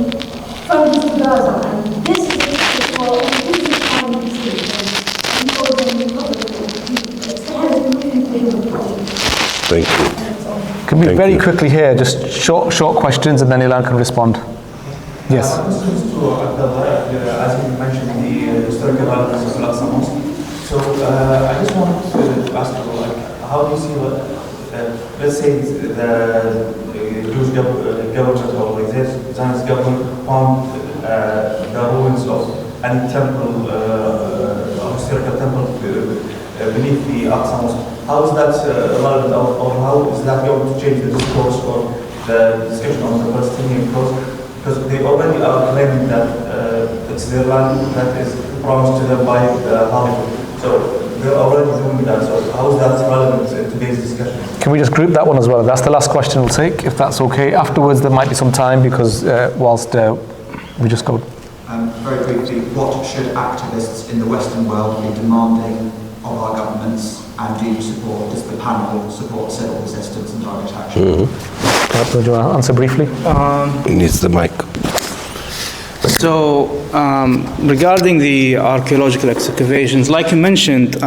Speaker 8: funds to Gaza, and this is for how you see it. And for them to cover it has nothing to do with it.
Speaker 3: Thank you.
Speaker 1: Can we very quickly here, just short questions, and then Ilan can respond. Yes.
Speaker 9: Questions to Abduallah, as you mentioned, the historical relevance of Al-Aqsa Mosque. So I just wanted to ask you, how do you see, let's say the Jewish government or the Zionist government found the ruins of any temple, historical temple beneath the Aqsa Mosque. How is that relevant, or how is that going to change the discourse or the discussion on the Palestinian cause? Because they already are claiming that it's their land that is promised to them by Hollywood. So they're already doing that. So how is that relevant in today's discussion?
Speaker 1: Can we just group that one as well? That's the last question we'll take, if that's okay. Afterwards, there might be some time because whilst we just go.
Speaker 10: Very briefly, what should activists in the Western world be demanding of our governments, and do you support, does the panel support civil resistance and direct action?
Speaker 1: Do you want to answer briefly?
Speaker 3: Needs the mic.
Speaker 2: So, regarding the archaeological excavations, like you mentioned,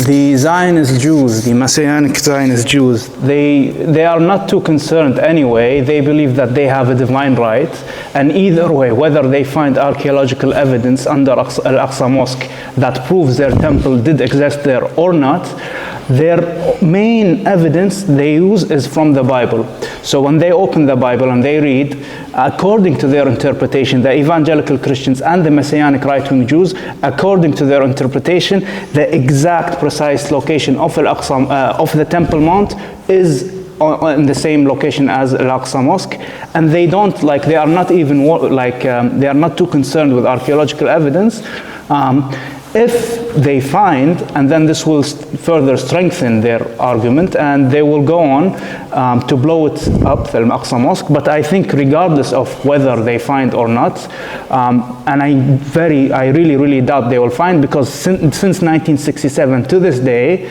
Speaker 2: the Zionist Jews, the Messianic Zionist Jews, they are not too concerned anyway. They believe that they have a divine right, and either way, whether they find archaeological evidence under Al-Aqsa Mosque that proves their temple did exist there or not, their main evidence they use is from the Bible. So when they open the Bible and they read, according to their interpretation, the evangelical Christians and the Messianic right-wing Jews, according to their interpretation, the exact precise location of Al-Aqsa, of the Temple Mount is in the same location as Al-Aqsa Mosque, and they don't, like, they are not even, they are not too concerned with archaeological evidence. If they find, and then this will further strengthen their argument, and they will go on to blow it up, the Al-Aqsa Mosque. But I think regardless of whether they find or not, and I really doubt they will find, because since 1967 to this day,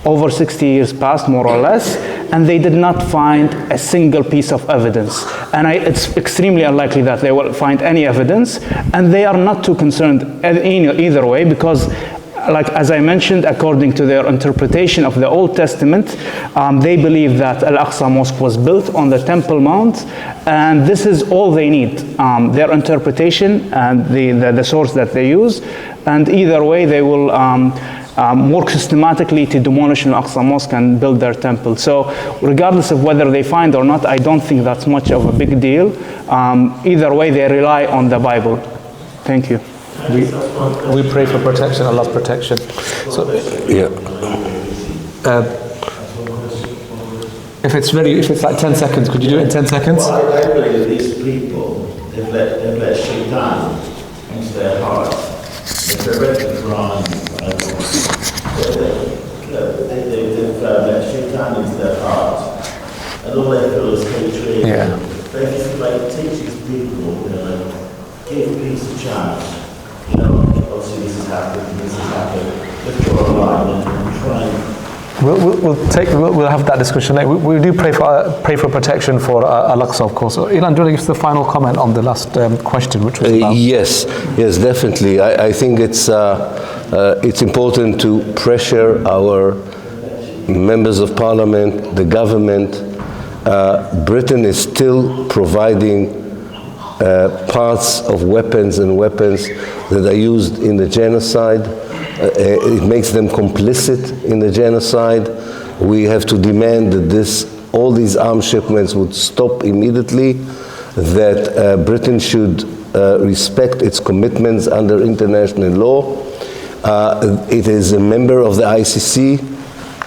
Speaker 2: over 60 years passed, more or less, and they did not find a single piece of evidence. And it's extremely unlikely that they will find any evidence, and they are not too concerned either way, because, like as I mentioned, according to their interpretation of the Old Testament, they believe that Al-Aqsa Mosque was built on the Temple Mount, and this is all they need, their interpretation and the source that they use, and either way they will work systematically to demolish Al-Aqsa Mosque and build their temple. So regardless of whether they find or not, I don't think that's much of a big deal. Either way, they rely on the Bible. Thank you.
Speaker 1: We pray for protection, Allah's protection. So,
Speaker 3: Yeah.
Speaker 1: if it's like 10 seconds, could you do it in 10 seconds?
Speaker 11: Well, I believe these people, they've let Shaitan into their heart. They've read the Quran. They've let Shaitan into their heart, and all they feel is hatred.
Speaker 1: Yeah.
Speaker 11: But if you teach these people, give peace a chance. Obviously this has happened. Let's draw a line and try and.
Speaker 1: We'll have that discussion later. We do pray for protection for Al-Aqsa, of course. Ilan, do you want to give us the final comment on the last question, which was about?
Speaker 3: Yes, definitely. I think it's important to pressure our members of parliament, the government. Britain is still providing parts of weapons that are used in the genocide. It makes them complicit in the genocide. We have to demand that all these arms shipments would stop immediately, that Britain should respect its commitments under international law. It is a member of the ICC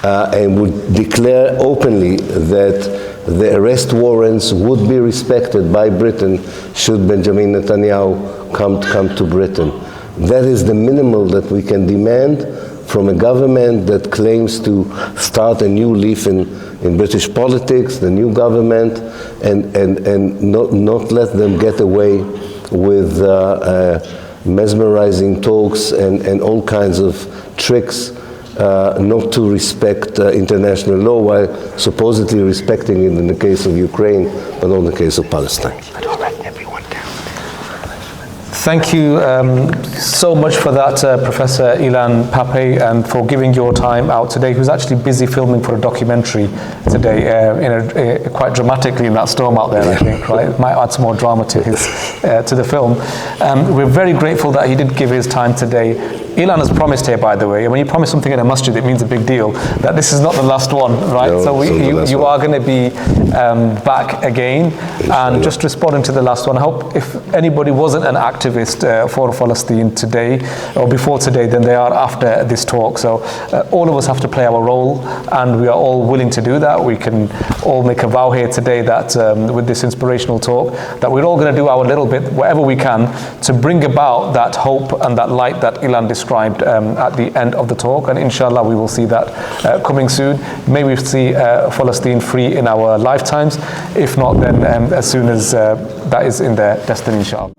Speaker 3: and would declare openly that the arrest warrants would be respected by Britain should Benjamin Netanyahu come to Britain. That is the minimal that we can demand, from a government that claims to start a new leaf in British politics, the new government, and not let them get away with mesmerizing talks and all kinds of tricks not to respect international law while supposedly respecting it in the case of Ukraine, but not in the case of Palestine.
Speaker 1: Thank you so much for that, Professor Ilan Pappé, and for giving your time out today. He was actually busy filming for a documentary today, quite dramatically in that storm out there, I think, right? It might add some more drama to the film. We're very grateful that he did give his time today. Ilan has promised here, by the way, and when you promise something in a masjid, it means a big deal, that this is not the last one, right?
Speaker 3: No,
Speaker 1: so you are going to be back again. And just responding to the last one, I hope if anybody wasn't an activist for Palestine today or before today, then they are after this talk. So all of us have to play our role, and we are all willing to do that. We can all make a vow here today that with this inspirational talk, that we're all going to do our little bit, whatever we can, to bring about that hope and that light that Ilan described at the end of the talk. And inshallah, we will see that coming soon. May we see Palestine free in our lifetimes. If not, then as soon as that is in their destiny, inshallah.